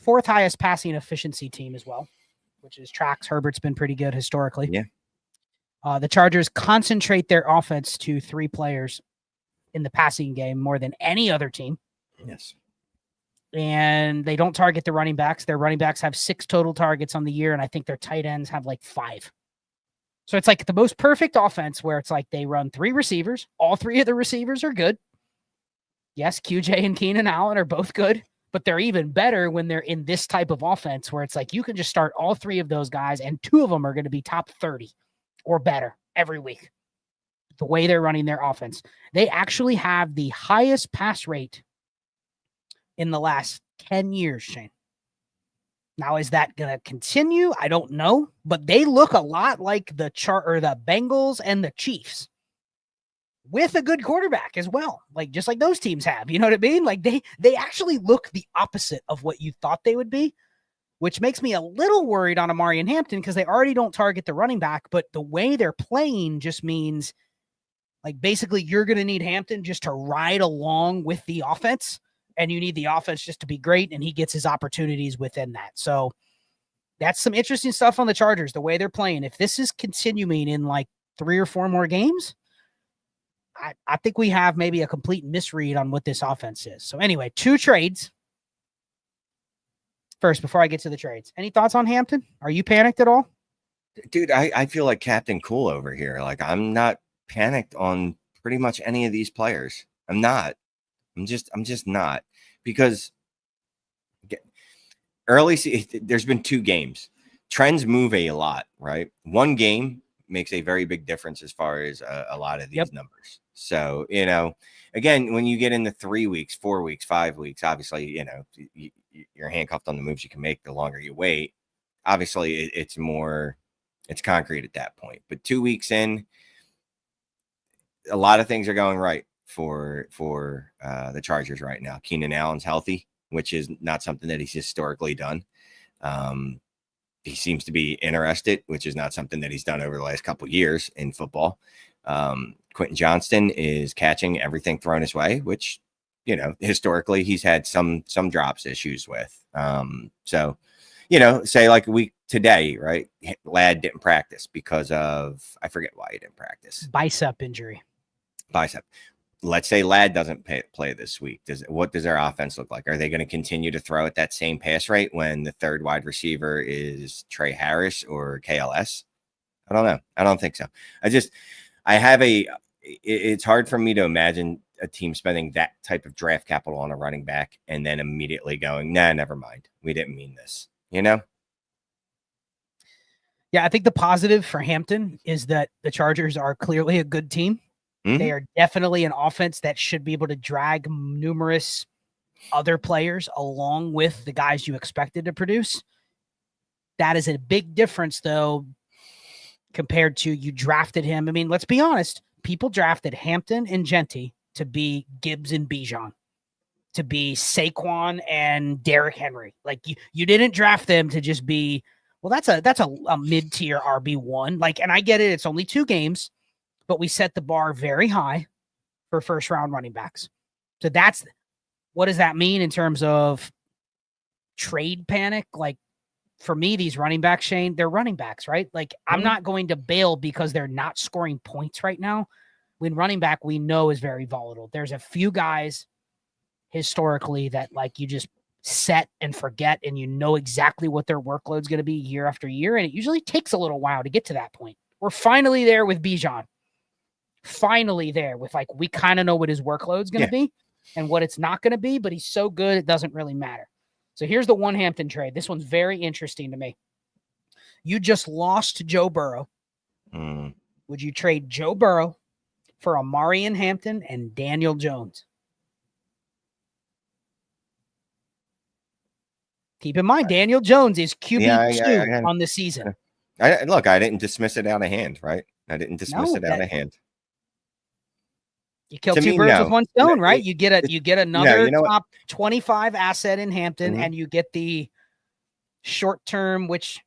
Speaker 1: 4th highest passing efficiency team as well, which is tracks. Herbert's been pretty good historically.
Speaker 2: Yeah.
Speaker 1: The Chargers concentrate their offense to 3 players in the passing game more than any other team.
Speaker 2: Yes.
Speaker 1: And they don't target the running backs. Their running backs have 6 total targets on the year, and I think their tight ends have like 5. So it's like the most perfect offense where it's like they run 3 receivers. All 3 of the receivers are good. Yes, QJ and Keenan Allen are both good, but they're even better when they're in this type of offense where it's like you can just start all 3 of those guys, and 2 of them are going to be top 30 or better every week. The way they're running their offense. They actually have the highest pass rate in the last 10 years, Shane. Now, is that going to continue? I don't know, but they look a lot like the Bengals and the Chiefs with a good quarterback as well. Like, just like those teams have, you know what I mean? Like they actually look the opposite of what you thought they would be, which makes me a little worried on Amari and Hampton because they already don't target the running back, but the way they're playing just means like basically you're going to need Hampton just to ride along with the offense. And you need the offense just to be great, and he gets his opportunities within that. So that's some interesting stuff on the Chargers, the way they're playing. If this is continuing in like 3 or 4 more games, I think we have maybe a complete misread on what this offense is. So anyway, 2 trades. First, before I get to the trades, any thoughts on Hampton? Are you panicked at all?
Speaker 2: Dude, I feel like Captain Cool over here. Like I'm not panicked on pretty much any of these players. I'm not. I'm just not, because there's been 2 games. Trends move a lot, right? 1 game makes a very big difference as far as a lot of these numbers. So, again, when you get into 3 weeks, 4 weeks, 5 weeks, obviously, you're handcuffed on the moves you can make the longer you wait. Obviously, it's concrete at that point. But 2 weeks in, a lot of things are going right for the Chargers right now. Keenan Allen's healthy, which is not something that he's historically done. He seems to be interested, which is not something that he's done over the last couple of years in football. Quentin Johnston is catching everything thrown his way, which, historically he's had some drops issues with. So, say like a week today, right? Ladd didn't practice because of, I forget why he didn't practice.
Speaker 1: Bicep injury.
Speaker 2: Let's say Ladd doesn't play this week. What does their offense look like? Are they going to continue to throw at that same pass rate when the 3rd wide receiver is Trey Harris or KLS? I don't know. I don't think so. It's hard for me to imagine a team spending that type of draft capital on a running back and then immediately going, nah, never mind. We didn't mean this, Yeah,
Speaker 1: I think the positive for Hampton is that the Chargers are clearly a good team. They are definitely an offense that should be able to drag numerous other players along with the guys you expected to produce. That is a big difference, though, compared to you drafted him. I mean, let's be honest. People drafted Hampton and Jeanty to be Gibbs and Bijan, to be Saquon and Derrick Henry. Like you didn't draft them to just be, well, that's a mid-tier RB1. Like, and I get it. It's only 2 games. But we set the bar very high for 1st-round running backs. So what does that mean in terms of trade panic? Like for me, these running backs, Shane, they're running backs, right? Like, I'm not going to bail because they're not scoring points right now. When running back, we know is very volatile. There's a few guys historically that like you just set and forget, and you know exactly what their workload's going to be year after year. And it usually takes a little while to get to that point. We're finally there with Bijan. Finally there with like, we kind of know what his workload's going to be and what it's not going to be, but he's so good, it doesn't really matter. So here's the one Hampton trade. This one's very interesting to me. You just lost Joe Burrow. Would you trade Joe Burrow for Amari and Hampton and Daniel Jones? Keep in mind, Daniel Jones is QB2 on the season.
Speaker 2: Look, I didn't dismiss it out of hand, right? I didn't dismiss it out of hand.
Speaker 1: You kill two birds with one stone, right? You get another top 25 asset in Hampton, and you get the short term, which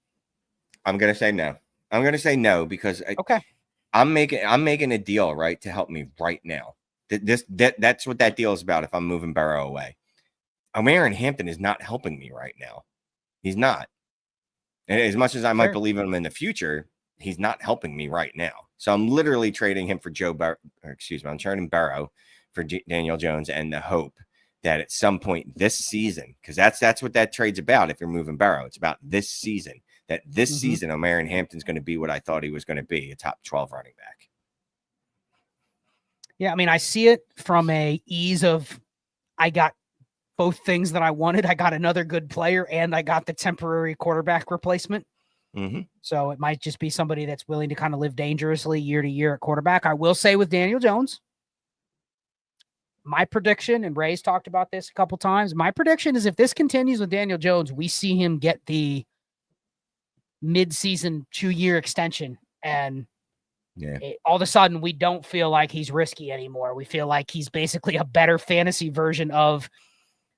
Speaker 2: I'm gonna say no. I'm gonna say no because I'm making a deal, right, to help me right now. That's what that deal is about. If I'm moving Burrow away, Aaron Hampton is not helping me right now. He's not. And as much as I might believe in him in the future, he's not helping me right now. So I'm literally trading him for I'm trading Burrow for Daniel Jones, and the hope that at some point this season, because that's what that trade's about. If you're moving Burrow, it's about this season. That this season, Aaron Hampton's going to be what I thought he was going to be, a top 12 running back.
Speaker 1: Yeah, I mean, I see it from a ease of, I got both things that I wanted. I got another good player, and I got the temporary quarterback replacement. So it might just be somebody that's willing to kind of live dangerously year to year at quarterback. I will say with Daniel Jones, my prediction, and Ray's talked about this a couple times, my prediction is if this continues with Daniel Jones, we see him get the mid-season 2-year extension, and all of a sudden we don't feel like he's risky anymore. We feel like he's basically a better fantasy version of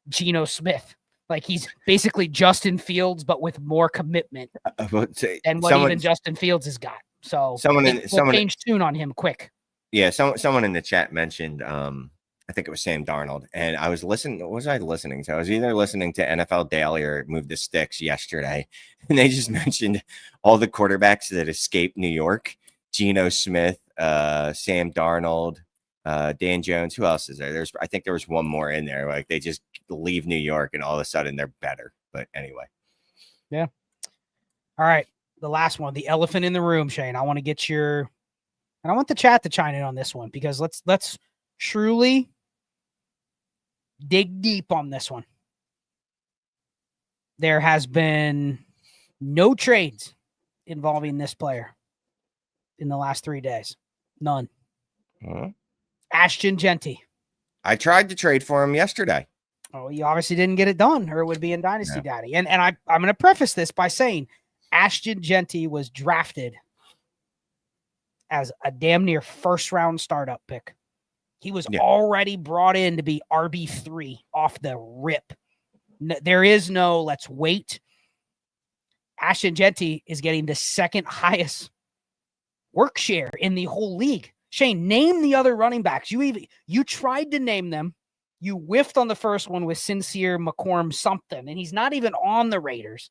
Speaker 1: Geno Smith. Like he's basically Justin Fields, but with more commitment than what even Justin Fields has got. So someone change tune on him quick.
Speaker 2: Yeah, someone in the chat mentioned, I think it was Sam Darnold, and I was listening. What was I listening to? I was either listening to NFL Daily or Move the Sticks yesterday, and they just mentioned all the quarterbacks that escaped New York: Geno Smith, Sam Darnold, Dan Jones. Who else is there? I think there was one more in there. Like they just leave New York and all of a sudden they're better. But anyway.
Speaker 1: Yeah. All right. The last one, the elephant in the room, Shane. I want to get and I want the chat to chime in on this one because let's truly dig deep on this one. There has been no trades involving this player in the last 3 days. None. Ashton Jeanty.
Speaker 2: I tried to trade for him yesterday.
Speaker 1: Oh, you obviously didn't get it done, or it would be in Dynasty Daddy. And I'm going to preface this by saying Ashton Jeanty was drafted as a damn near first-round startup pick. He was already brought in to be RB3 off the rip. There is no let's wait. Ashton Jeanty is getting the second highest work share in the whole league. Shane, name the other running backs. You tried to name them. You whiffed on the first one with Sincere McCorm something, and he's not even on the Raiders.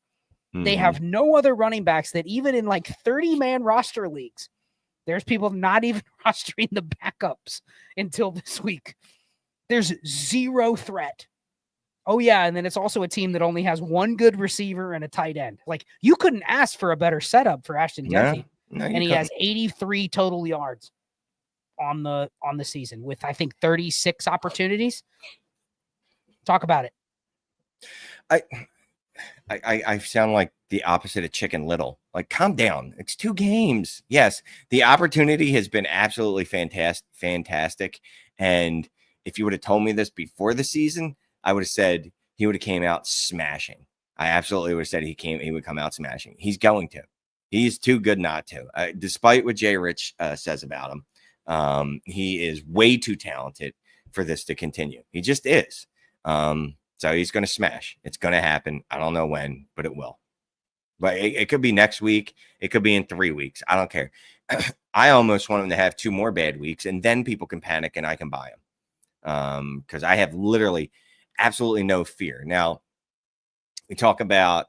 Speaker 1: They have no other running backs that even in like 30-man roster leagues, there's people not even rostering the backups until this week. There's zero threat. Oh, yeah, and then it's also a team that only has one good receiver and a tight end. Like, you couldn't ask for a better setup for Ashton Jeanty. And he has 83 total yards on the season with, I think, 36 opportunities. Talk about it.
Speaker 2: I sound like the opposite of Chicken Little. Like, calm down. It's 2 games. Yes, the opportunity has been absolutely fantastic. And if you would have told me this before the season, I would have said he would have came out smashing. I absolutely would have said he would come out smashing. He's going to. He's too good not to. Despite what Jay Rich says about him. He is way too talented for this to continue. He just is. So he's going to smash. It's going to happen. I don't know when, but it will. But it could be next week. It could be in 3 weeks. I don't care. I almost want him to have 2 more bad weeks, and then people can panic and I can buy him. Because I have literally absolutely no fear. Now, we talk about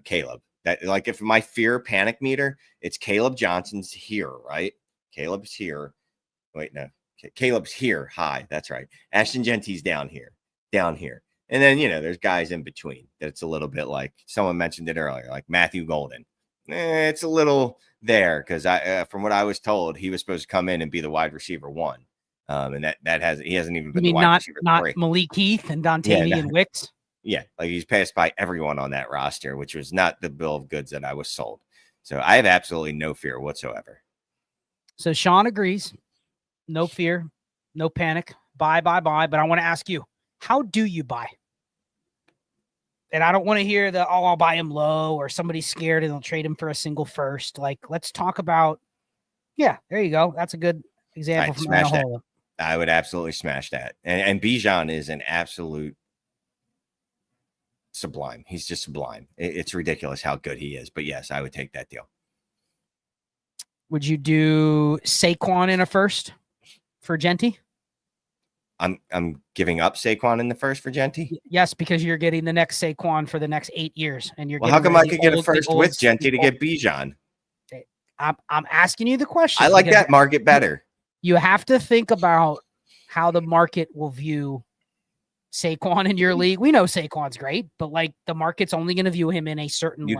Speaker 2: Caleb. That, like, if my fear panic meter, it's Caleb Johnson's here, right? Caleb's here. Wait, no. Caleb's here. High. That's right. Ashton Jeanty's down here. And then, there's guys in between that's a little bit like someone mentioned it earlier, like Matthew Golden. It's a little there because from what I was told, he was supposed to come in and be the wide receiver 1. And he hasn't even been the wide receiver 3.
Speaker 1: Not Malik Heath and Dontavian Wicks.
Speaker 2: Yeah, like he's passed by everyone on that roster, which was not the bill of goods that I was sold. So I have absolutely no fear whatsoever.
Speaker 1: So Sean agrees. No fear, no panic. Buy. But I want to ask you, how do you buy? And I don't want to hear I'll buy him low or somebody's scared and they'll trade him for a single first. Like, let's talk about, there you go. That's a good example from Anahola.
Speaker 2: I would absolutely smash that. And Bijan is an absolute sublime. He's just sublime. It's ridiculous how good he is. But yes, I would take that deal.
Speaker 1: Would you do Saquon in a first for Jeanty?
Speaker 2: I'm giving up Saquon in the first for Jeanty.
Speaker 1: Yes, because you're getting the next Saquon for the next 8 years, and you're.
Speaker 2: Well, how come I could get a first with Jeanty to get Bijan?
Speaker 1: I'm asking you the question.
Speaker 2: I like that market better.
Speaker 1: You have to think about how the market will view Saquon in your league. We know Saquon's great, but like the market's only going to view him in a certain way.
Speaker 2: You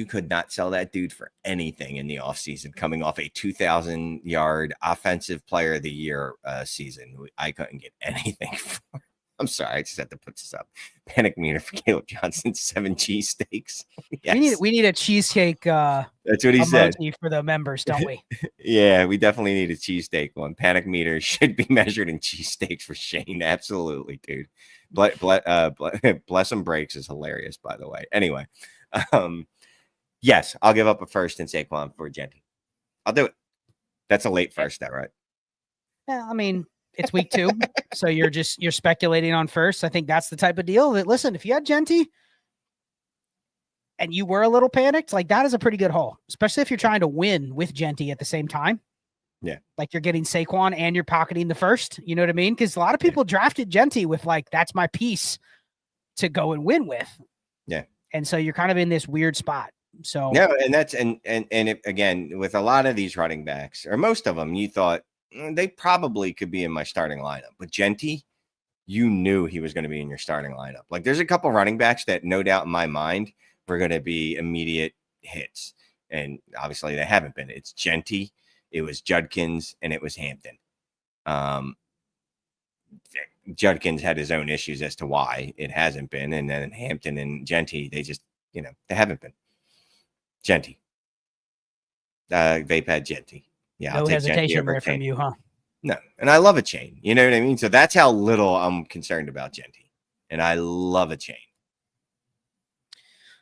Speaker 2: could not sell that dude for anything in the offseason coming off a 2,000 yard offensive player of the year season. I couldn't get anything for. I'm sorry, I just had to put this up. Panic meter for Caleb Johnson, 7 cheesesteaks. Yes.
Speaker 1: We need a cheesecake.
Speaker 2: That's what he said
Speaker 1: for the members, don't we?
Speaker 2: Yeah, we definitely need a cheesesteak one. Panic meter should be measured in cheesesteaks for Shane. Absolutely, dude. Bless him breaks is hilarious, by the way. Anyway, yes, I'll give up a first and Saquon for Jeanty. I'll do it. That's a late first, though, right?
Speaker 1: Yeah, I mean. It's week 2, so you're speculating on first. I think that's the type of deal that, listen, if you had Jeanty and you were a little panicked, like that is a pretty good haul, especially if you're trying to win with Jeanty at the same time.
Speaker 2: Yeah.
Speaker 1: Like you're getting Saquon and you're pocketing the first, you know what I mean? Because a lot of people drafted Jeanty with like, that's my piece to go and win with.
Speaker 2: Yeah.
Speaker 1: And so you're kind of in this weird spot. So
Speaker 2: no, and that's, and it, again, with a lot of these running backs or most of them, you thought, they probably could be in my starting lineup. But Jeanty, you knew he was going to be in your starting lineup. Like there's a couple running backs that no doubt in my mind were going to be immediate hits. And obviously they haven't been. It's Jeanty, it was Judkins, and it was Hampton. Judkins had his own issues as to why it hasn't been. And then Hampton and Jeanty, they just, they haven't been. Jeanty. Vape had Jeanty. Yeah,
Speaker 1: no hesitation there from you, huh?
Speaker 2: No, and I love a chain. You know what I mean? So that's how little I'm concerned about Jeanty, and I love a chain.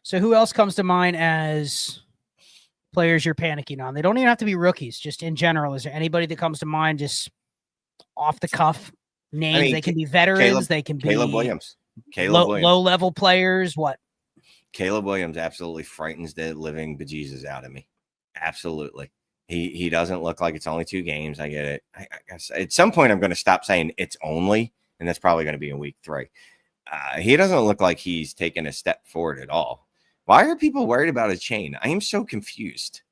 Speaker 1: So who else comes to mind as players you're panicking on? They don't even have to be rookies, just in general. Is there anybody that comes to mind just off the cuff names? I mean, they can be veterans. They can be
Speaker 2: Caleb Williams.
Speaker 1: Low-level players. What?
Speaker 2: Caleb Williams absolutely frightens the living bejesus out of me. Absolutely. He doesn't look like it's only 2 games. I get it. I guess at some point I'm going to stop saying it's only, and that's probably going to be in week 3. He doesn't look like he's taken a step forward at all. Why are people worried about a chain? I am so confused.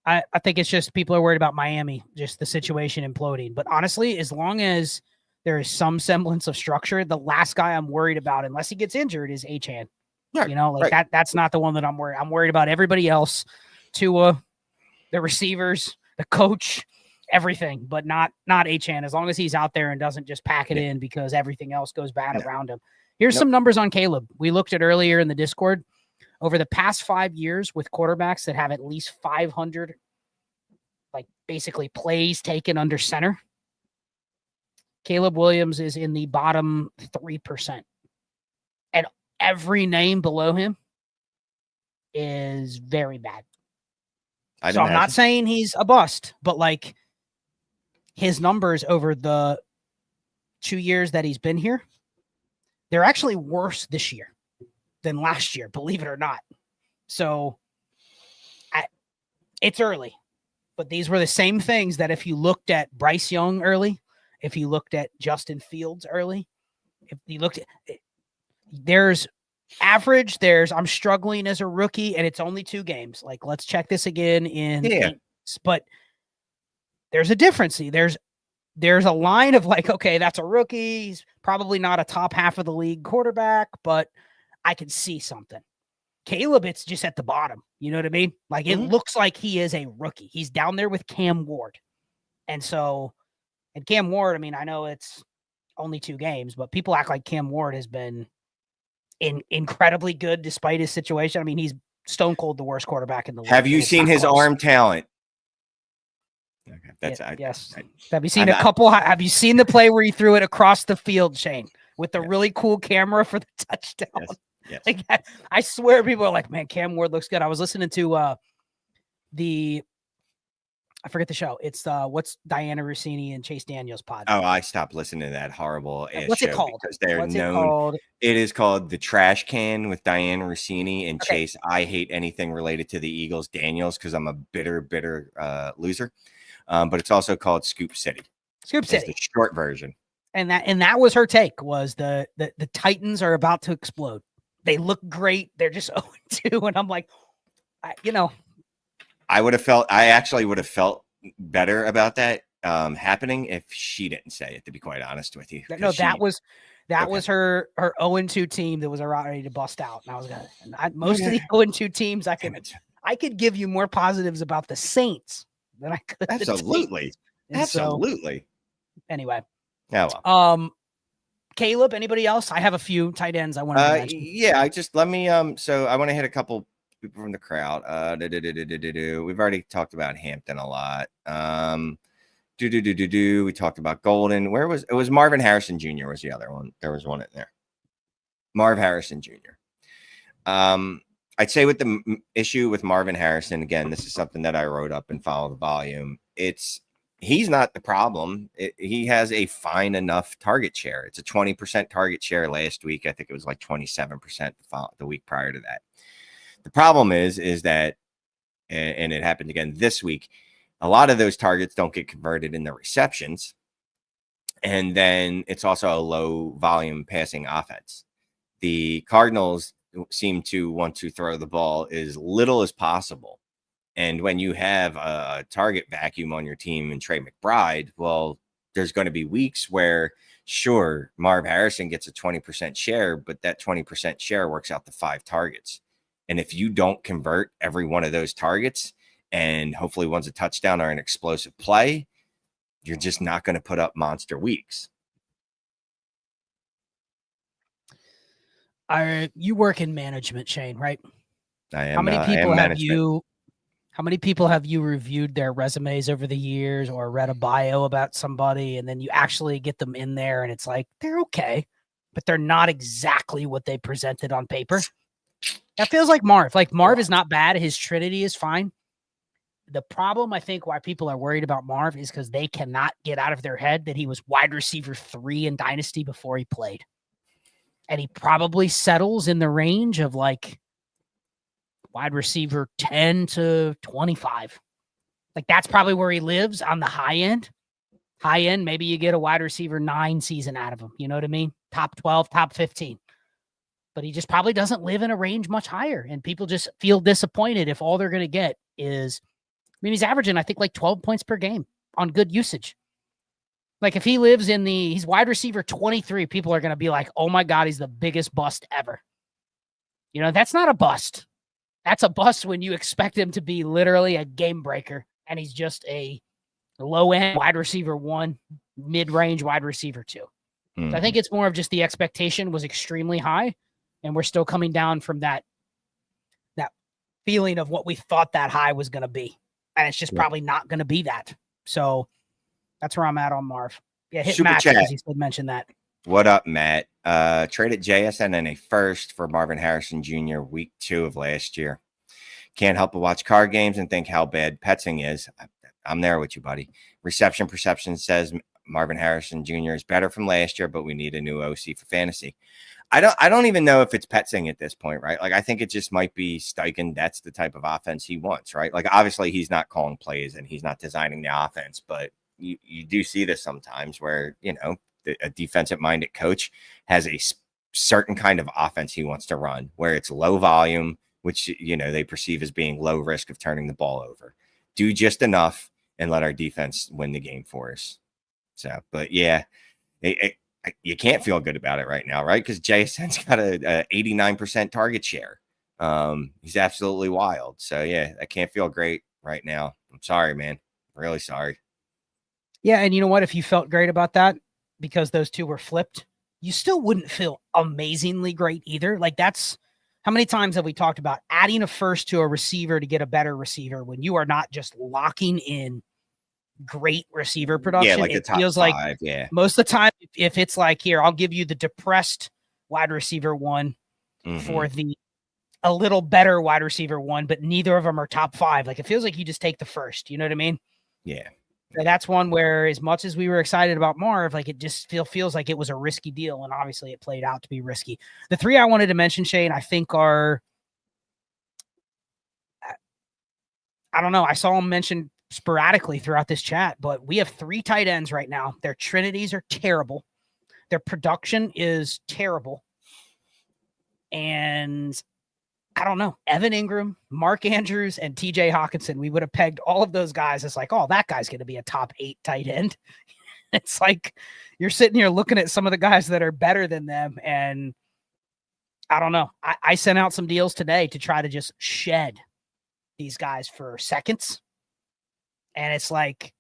Speaker 1: I think it's just people are worried about Miami, just the situation imploding. But honestly, as long as there is some semblance of structure, the last guy I'm worried about, unless he gets injured, is Achane. Right, that's not the one that I'm worried. I'm worried about everybody else. Tua, the receivers, the coach, everything, but not Achane. As long as he's out there and doesn't just pack it in because everything else goes bad around him. Here's some numbers on Caleb. We looked at earlier in the Discord. Over the past 5 years with quarterbacks that have at least 500, like basically plays taken under center, Caleb Williams is in the bottom 3%. And every name below him is very bad. I'm not saying he's a bust, but like his numbers over the 2 years that he's been here, they're actually worse this year than last year, believe it or not. So it's early, but these were the same things that if you looked at Bryce Young early, if you looked at Justin Fields early, if you looked at there's average. I'm struggling as a rookie, and it's only 2 games. Like, let's check this again in 8 weeks. But there's a difference. There's a line of like, okay, that's a rookie. He's probably not a top half of the league quarterback, but I can see something. Caleb, it's just at the bottom. You know what I mean? Like, it looks like he is a rookie. He's down there with Cam Ward. And Cam Ward, I mean, I know it's only 2 games, but people act like Cam Ward has been incredibly good despite his situation. I mean, he's stone cold the worst quarterback in the league.
Speaker 2: Have you seen his arm talent? Okay,
Speaker 1: yes. Have you seen have you seen the play where he threw it across the field, Shane, with the really cool camera for the touchdown?
Speaker 2: Yes.
Speaker 1: Like, I swear people are like, man, Cam Ward looks good. I was listening to I forget the show. It's what's Diana Rossini and Chase Daniels pod.
Speaker 2: Oh, I stopped listening to that horrible
Speaker 1: what's it called?
Speaker 2: Because they're known. It is called The Trash Can with Diana Rossini and Chase. I hate anything related to the Eagles Daniels because I'm a bitter loser. But it's also called Scoop City.
Speaker 1: Scoop City,
Speaker 2: the short version. And
Speaker 1: that was her take. Was the Titans are about to explode. They look great. They're just 0-2, and I'm like, I
Speaker 2: actually would have felt better about that happening if she didn't say it, to be quite honest with you.
Speaker 1: No, that was her 0-2 team that was ready to bust out. And I was most of the 0-2 teams I could give you more positives about the Saints than I could.
Speaker 2: Absolutely. Absolutely.
Speaker 1: So, anyway.
Speaker 2: Yeah. Well.
Speaker 1: Caleb, anybody else? I have a few tight ends I want to mention.
Speaker 2: Yeah, let me so I want to hit a couple people from the crowd. We've already talked about Hampton a lot. We talked about Golden. It was Marvin Harrison Jr. was the other one. There was one in there. Marv Harrison Jr. I'd say with the issue with Marvin Harrison, again, this is something that I wrote up and Follow the Volume. He's not the problem. He has a fine enough target share. It's a 20% target share last week. I think it was like 27% the week prior to that. The problem is that, and it happened again this week, a lot of those targets don't get converted in the receptions. And then it's also a low volume passing offense. The Cardinals seem to want to throw the ball as little as possible. And when you have a target vacuum on your team and Trey McBride, well, there's going to be weeks where, sure, Marv Harrison gets a 20% share, but that 20% share works out to 5 targets. And if you don't convert every one of those targets, and hopefully one's a touchdown or an explosive play, you're just not going to put up monster weeks.
Speaker 1: You work in management, Shane, right?
Speaker 2: I am.
Speaker 1: How many people have you reviewed their resumes over the years or read a bio about somebody and then you actually get them in there and it's like, they're okay, but they're not exactly what they presented on paper? That feels like Marv. Like, Marv is not bad. His Trinity is fine. The problem, I think, why people are worried about Marv is because they cannot get out of their head that he was wide receiver 3 in Dynasty before he played. And he probably settles in the range of like wide receiver 10 to 25. Like, that's probably where he lives on the high end. High end, maybe you get a wide receiver 9 season out of him. You know what I mean? Top 12, top 15. But he just probably doesn't live in a range much higher. And people just feel disappointed if all they're going to get is, I mean, he's averaging, I think, like 12 points per game on good usage. Like, if he lives he's wide receiver 23, people are going to be like, oh my God, he's the biggest bust ever. You know, that's not a bust. That's a bust when you expect him to be literally a game breaker. And he's just a low end wide receiver 1, mid-range wide receiver 2. So I think it's more of just the expectation was extremely high. And we're still coming down from that feeling of what we thought that high was going to be. And it's just probably not going to be that. So that's where I'm at on Marv. Yeah, hit Matt because he still mentioned that.
Speaker 2: What up, Matt? Traded JSN and a first for Marvin Harrison Jr. week 2 of last year. Can't help but watch card games and think how bad Petzing is. I'm there with you, buddy. Reception perception says Marvin Harrison Jr. is better from last year, but we need a new OC for fantasy. I don't even know if it's Petzing at this point, right? Like, I think it just might be Steichen. That's the type of offense he wants, right? Like, obviously he's not calling plays and he's not designing the offense, but you do see this sometimes where, you know, a defensive minded coach has a certain kind of offense he wants to run, where it's low volume, which, they perceive as being low risk of turning the ball over. Do just enough and let our defense win the game for us. So, but yeah, you can't feel good about it right now, right? Because JSN's got a 89% target share. He's absolutely wild. So yeah, I can't feel great right now. I'm sorry, man. Really sorry.
Speaker 1: Yeah, and you know what? If you felt great about that because those two were flipped, you still wouldn't feel amazingly great either. Like, that's how many times have we talked about adding a first to a receiver to get a better receiver when you are not just locking in great receiver production?
Speaker 2: Yeah, like
Speaker 1: it
Speaker 2: the top
Speaker 1: feels
Speaker 2: five,
Speaker 1: like
Speaker 2: yeah.
Speaker 1: Most of the time, if it's like, here, I'll give you the depressed wide receiver one for the a little better wide receiver one, but neither of them are top 5. Like, it feels like you just take the first. You know what I mean?
Speaker 2: Yeah.
Speaker 1: So that's one where, as much as we were excited about Marv, like, it just feels like it was a risky deal, and obviously it played out to be risky. The 3 I wanted to mention, Shane, I think are, I don't know, I saw them mentioned sporadically throughout this chat, but we have 3 tight ends right now. Their trinities are terrible. Their production is terrible. And I don't know, Evan Ingram, Mark Andrews, and TJ Hawkinson, we would have pegged all of those guys as like, oh, that guy's going to be a top 8 tight end. It's like you're sitting here looking at some of the guys that are better than them. And I don't know. I sent out some deals today to try to just shed these guys for seconds. And it's like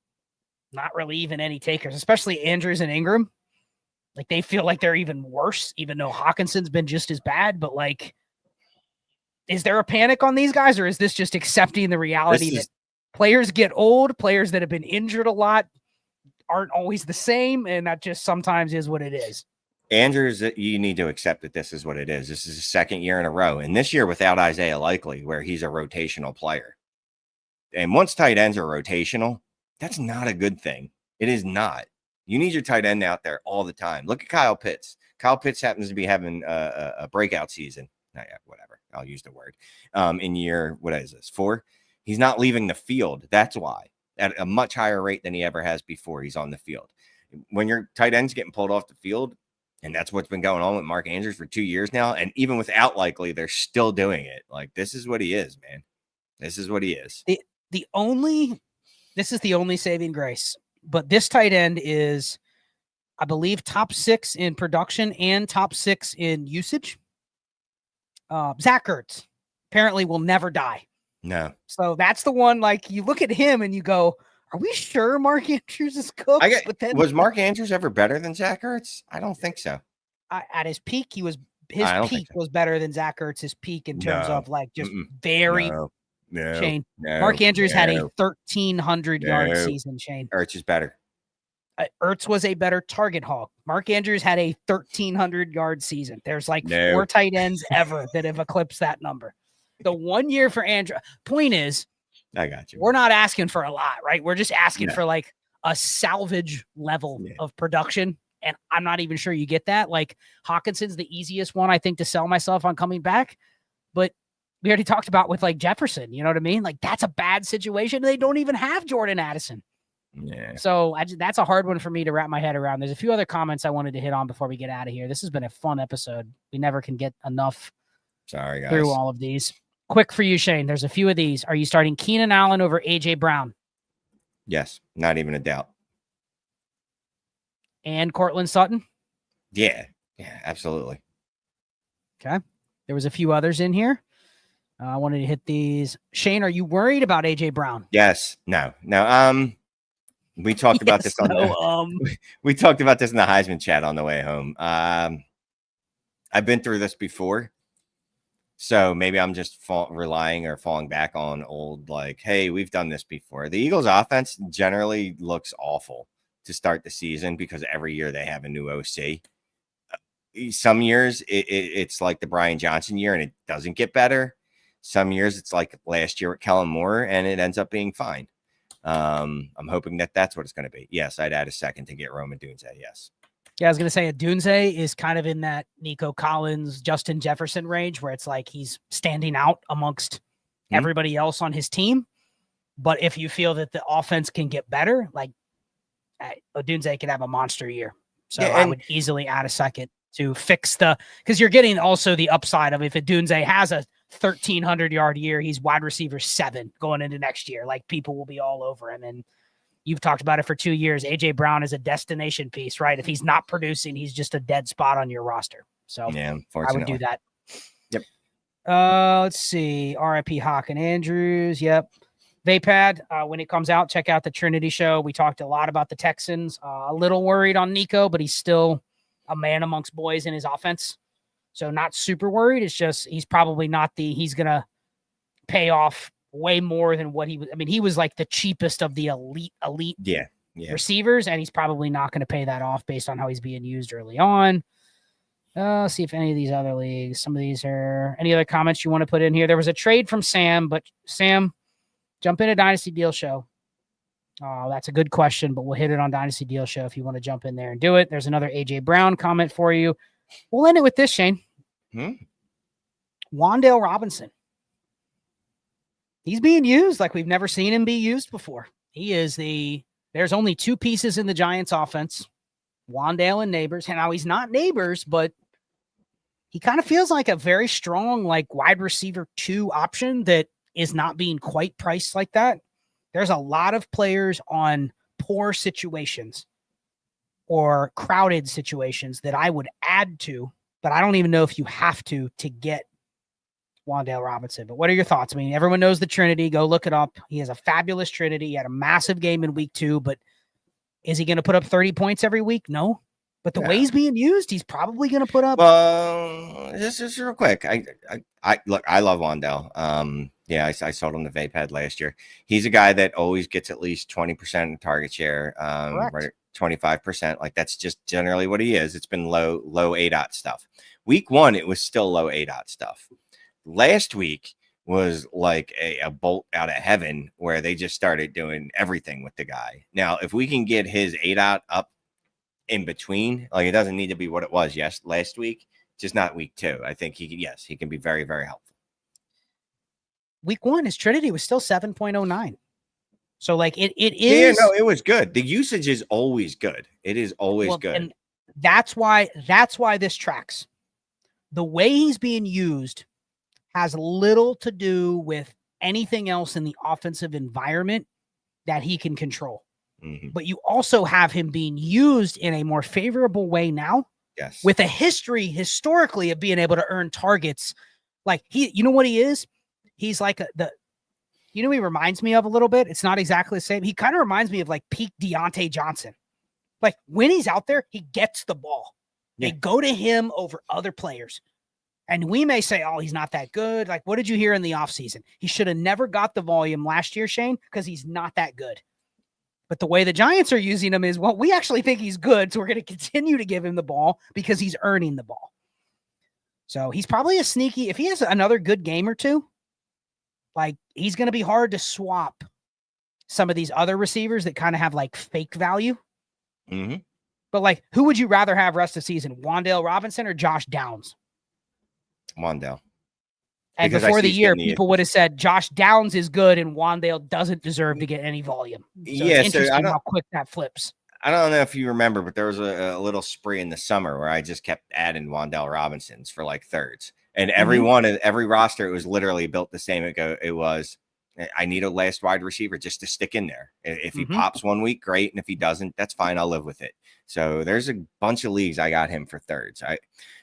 Speaker 1: not really even any takers, especially Andrews and Ingram. Like, they feel like they're even worse, even though Hawkinson's been just as bad. But like, is there a panic on these guys, or is this just accepting the reality that players get old, players that have been injured a lot aren't always the same, and that just sometimes is what it is?
Speaker 2: Andrews, you need to accept that this is what it is. This is his 2nd year in a row, and this year without Isaiah Likely, where he's a rotational player. And once tight ends are rotational, that's not a good thing. It is not. You need your tight end out there all the time. Look at Kyle Pitts. Kyle Pitts happens to be having a breakout season. Not yet, whatever. I'll use the word. In year, what is this, 4? He's not leaving the field. That's why. At a much higher rate than he ever has before, he's on the field. When your tight end's getting pulled off the field, and that's what's been going on with Mark Andrews for 2 years now, and even without Likely, they're still doing it. Like, this is what he is, man. This is what he is.
Speaker 1: This is the only saving grace. But this tight end is, I believe, top 6 in production and top 6 in usage. Zach Ertz apparently will never die.
Speaker 2: No.
Speaker 1: So that's the one, like, you look at him and you go, are we sure Mark Andrews is cooked?
Speaker 2: Was Mark Andrews ever better than Zach Ertz? I don't think so.
Speaker 1: At his peak, his peak was better than Zach Ertz's peak in terms of, like, just very Shane. Mark Andrews had a 1,300 yard season, Shane.
Speaker 2: Ertz is better.
Speaker 1: Ertz was a better target hog. Mark Andrews had a 1,300 yard season. There's like 4 tight ends ever that have eclipsed that number. The 1 year for Andrew. Point is,
Speaker 2: I got you.
Speaker 1: We're not asking for a lot, right? We're just asking for like a salvage level of production. And I'm not even sure you get that. Like, Hawkinson's the easiest one, I think, to sell myself on coming back. But we already talked about with like Jefferson, you know what I mean? Like, that's a bad situation. They don't even have Jordan Addison.
Speaker 2: Yeah.
Speaker 1: So that's a hard one for me to wrap my head around. There's a few other comments I wanted to hit on before we get out of here. This has been a fun episode. We never can get enough through all of these. Quick for you, Shane. There's a few of these. Are you starting Keenan Allen over AJ Brown?
Speaker 2: Yes. Not even a doubt.
Speaker 1: And Cortland Sutton?
Speaker 2: Yeah. Yeah, absolutely.
Speaker 1: Okay. There was a few others in here. I wanted to hit these. Shane, are you worried about AJ Brown?
Speaker 2: Yes. No. We talked about this we talked about this in the Heisman chat on the way home. I've been through this before, so maybe I'm just relying or falling back on old, like, hey, we've done this before. The Eagles' offense generally looks awful to start the season because every year they have a new OC. Some years it's like the Brian Johnson year and it doesn't get better. Some years it's like last year with Kellen Moore and it ends up being fine. I'm hoping that that's what it's going to be. Yes, I'd add a second to get Rome Odunze. Yes.
Speaker 1: Yeah, I was going to say Odunze is kind of in that Nico Collins, Justin Jefferson range where it's like he's standing out amongst everybody else on his team. But if you feel that the offense can get better, like Odunze could have a monster year. So I would easily add a second. to fix because you're getting also the upside of if Odunze has a 1,300-yard year, he's wide receiver 7 going into next year. Like, people will be all over him. And you've talked about it for 2 years. A.J. Brown is a destination piece, right? If he's not producing, he's just a dead spot on your roster. So
Speaker 2: yeah,
Speaker 1: I would do that.
Speaker 2: Yep.
Speaker 1: Let's see. RIP Hawk and Andrews. Yep. Vapad, when it comes out, check out the Trinity show. We talked a lot about the Texans. A little worried on Nico, but he's still a man amongst boys in his offense. So not super worried. It's just he's probably not he's going to pay off way more than what he was. I mean, he was like the cheapest of the elite receivers, and he's probably not going to pay that off based on how he's being used early on. See if any of these other leagues, some of these are any other comments you want to put in here. There was a trade from Sam, but Sam, jump into Dynasty Deal Show. Oh, that's a good question, but we'll hit it on Dynasty Deal Show if you want to jump in there and do it. There's another AJ Brown comment for you. We'll end it with this, Shane. Wan'Dale Robinson. He's being used like we've never seen him be used before. There's only 2 pieces in the Giants offense, Wan'Dale and Neighbors. And now he's not Neighbors, but he kind of feels like a very strong, like wide receiver 2 option that is not being quite priced like that. There's a lot of players on poor situations or crowded situations that I would add to, but I don't even know if you have to get Wan'Dale Robinson. But what are your thoughts? I mean, everyone knows the Trinity. Go look it up. He has a fabulous Trinity. He had a massive game in week 2, but is he going to put up 30 points every week? No. But the way he's being used, he's probably going to put up.
Speaker 2: Just real quick. I love Wan'Dale. Yeah, I sold him the Vapad last year. He's a guy that always gets at least 20% target share, right, 25%. Like, that's just generally what he is. It's been low ADOT stuff. Week 1, it was still low ADOT stuff. Last week was like a bolt out of heaven where they just started doing everything with the guy. Now, if we can get his ADOT up in between, like, it doesn't need to be what it was last week, just not week 2. I think he can be very, very helpful.
Speaker 1: Week 1, his Trinity was still 7.09. So, like, it is.
Speaker 2: Yeah, no, it was good. The usage is always good. It is always good.
Speaker 1: And that's why this tracks. The way he's being used has little to do with anything else in the offensive environment that he can control. Mm-hmm. But you also have him being used in a more favorable way now.
Speaker 2: Yes.
Speaker 1: With a history historically of being able to earn targets. Like, you know what he is? He's like he reminds me of a little bit. It's not exactly the same. He kind of reminds me of like peak Deontay Johnson. Like, when he's out there, he gets the ball. Yeah. They go to him over other players. And we may say, oh, he's not that good. Like, what did you hear in the offseason? He should have never got the volume last year, Shane, because he's not that good. But the way the Giants are using him is, well, we actually think he's good, so we're going to continue to give him the ball because he's earning the ball. So he's probably a sneaky, if he has another good game or 2, like, he's going to be hard to swap some of these other receivers that kind of have like fake value.
Speaker 2: Mm-hmm.
Speaker 1: But, like, who would you rather have rest of the season, Wan'Dale Robinson or Josh Downs?
Speaker 2: Wan'Dale.
Speaker 1: And because before the year, people would have said Josh Downs is good and Wan'Dale doesn't deserve to get any volume. So it's interesting how quick that flips.
Speaker 2: I don't know if you remember, but there was a little spree in the summer where I just kept adding Wan'Dale Robinsons for like thirds. And every roster, it was literally built the same. It was, I need a last wide receiver just to stick in there. If he pops 1 week, great. And if he doesn't, that's fine. I'll live with it. So there's a bunch of leagues I got him for thirds.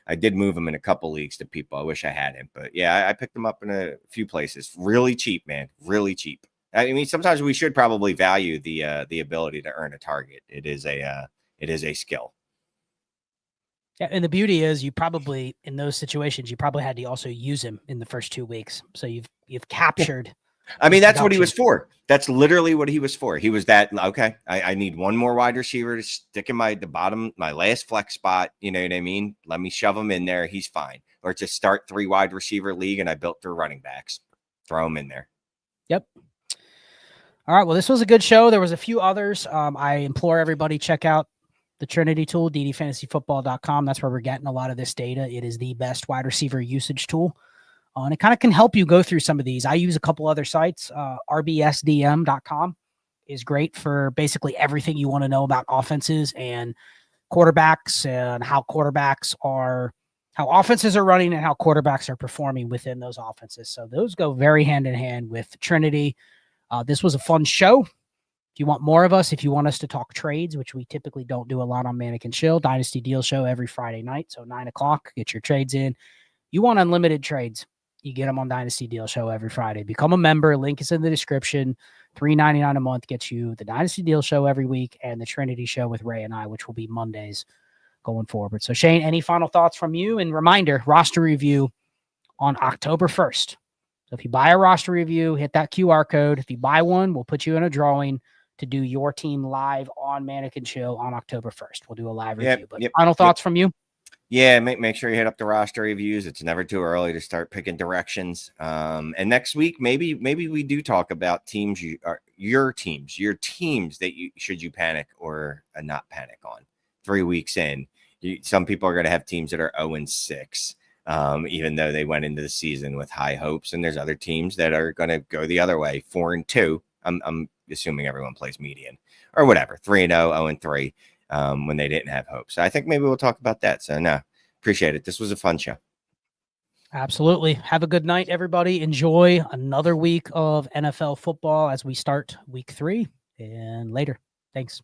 Speaker 2: I did move him in a couple leagues to people. I wish I had him, but yeah, I picked him up in a few places. Really cheap, man. Really cheap. I mean, sometimes we should probably value the ability to earn a target. It is a skill.
Speaker 1: Yeah, and the beauty is you probably, in those situations, you probably had to also use him in the first 2 weeks. So you've captured.
Speaker 2: I mean, that's what he was for. That's literally what he was for. He was that, okay, I need one more wide receiver to stick in my last flex spot. You know what I mean? Let me shove him in there. He's fine. Or to start 3 wide receiver league, and I built 3 running backs. Throw him in there.
Speaker 1: Yep. All right. Well, this was a good show. There was a few others. I implore everybody, check out the Trinity tool, ddfantasyfootball.com. That's where we're getting a lot of this data. It is the best wide receiver usage tool. And it kind of can help you go through some of these. I use a couple other sites. rbsdm.com is great for basically everything you want to know about offenses and quarterbacks and how offenses are running and how quarterbacks are performing within those offenses. So those go very hand in hand with Trinity. This was a fun show. If you want more of us, if you want us to talk trades, which we typically don't do a lot on Manic and Chill, Dynasty Deal Show every Friday night. So 9:00, get your trades in. You want unlimited trades, you get them on Dynasty Deal Show every Friday. Become a member. Link is in the description. $3.99 a month gets you the Dynasty Deal Show every week and the Trinity Show with Ray and I, which will be Mondays going forward. So Shane, any final thoughts from you? And reminder, roster review on October 1st. So if you buy a roster review, hit that QR code. If you buy one, we'll put you in a drawing to do your team live on Manic and Chill on October 1st. We'll do a live review. But final thoughts from you?
Speaker 2: Yeah, make sure you hit up the roster reviews. It's never too early to start picking directions. And next week, maybe we do talk about teams your teams that should you panic or not panic on. 3 weeks in, some people are going to have teams that are 0-6, even though they went into the season with high hopes, and there's other teams that are going to go the other way, 4-2. I'm assuming everyone plays median or whatever, 3-0, 0-3. When they didn't have hope. So I think maybe we'll talk about that. So no, appreciate it. This was a fun show.
Speaker 1: Absolutely. Have a good night, everybody. Enjoy another week of NFL football as we start week 3 and later. Thanks.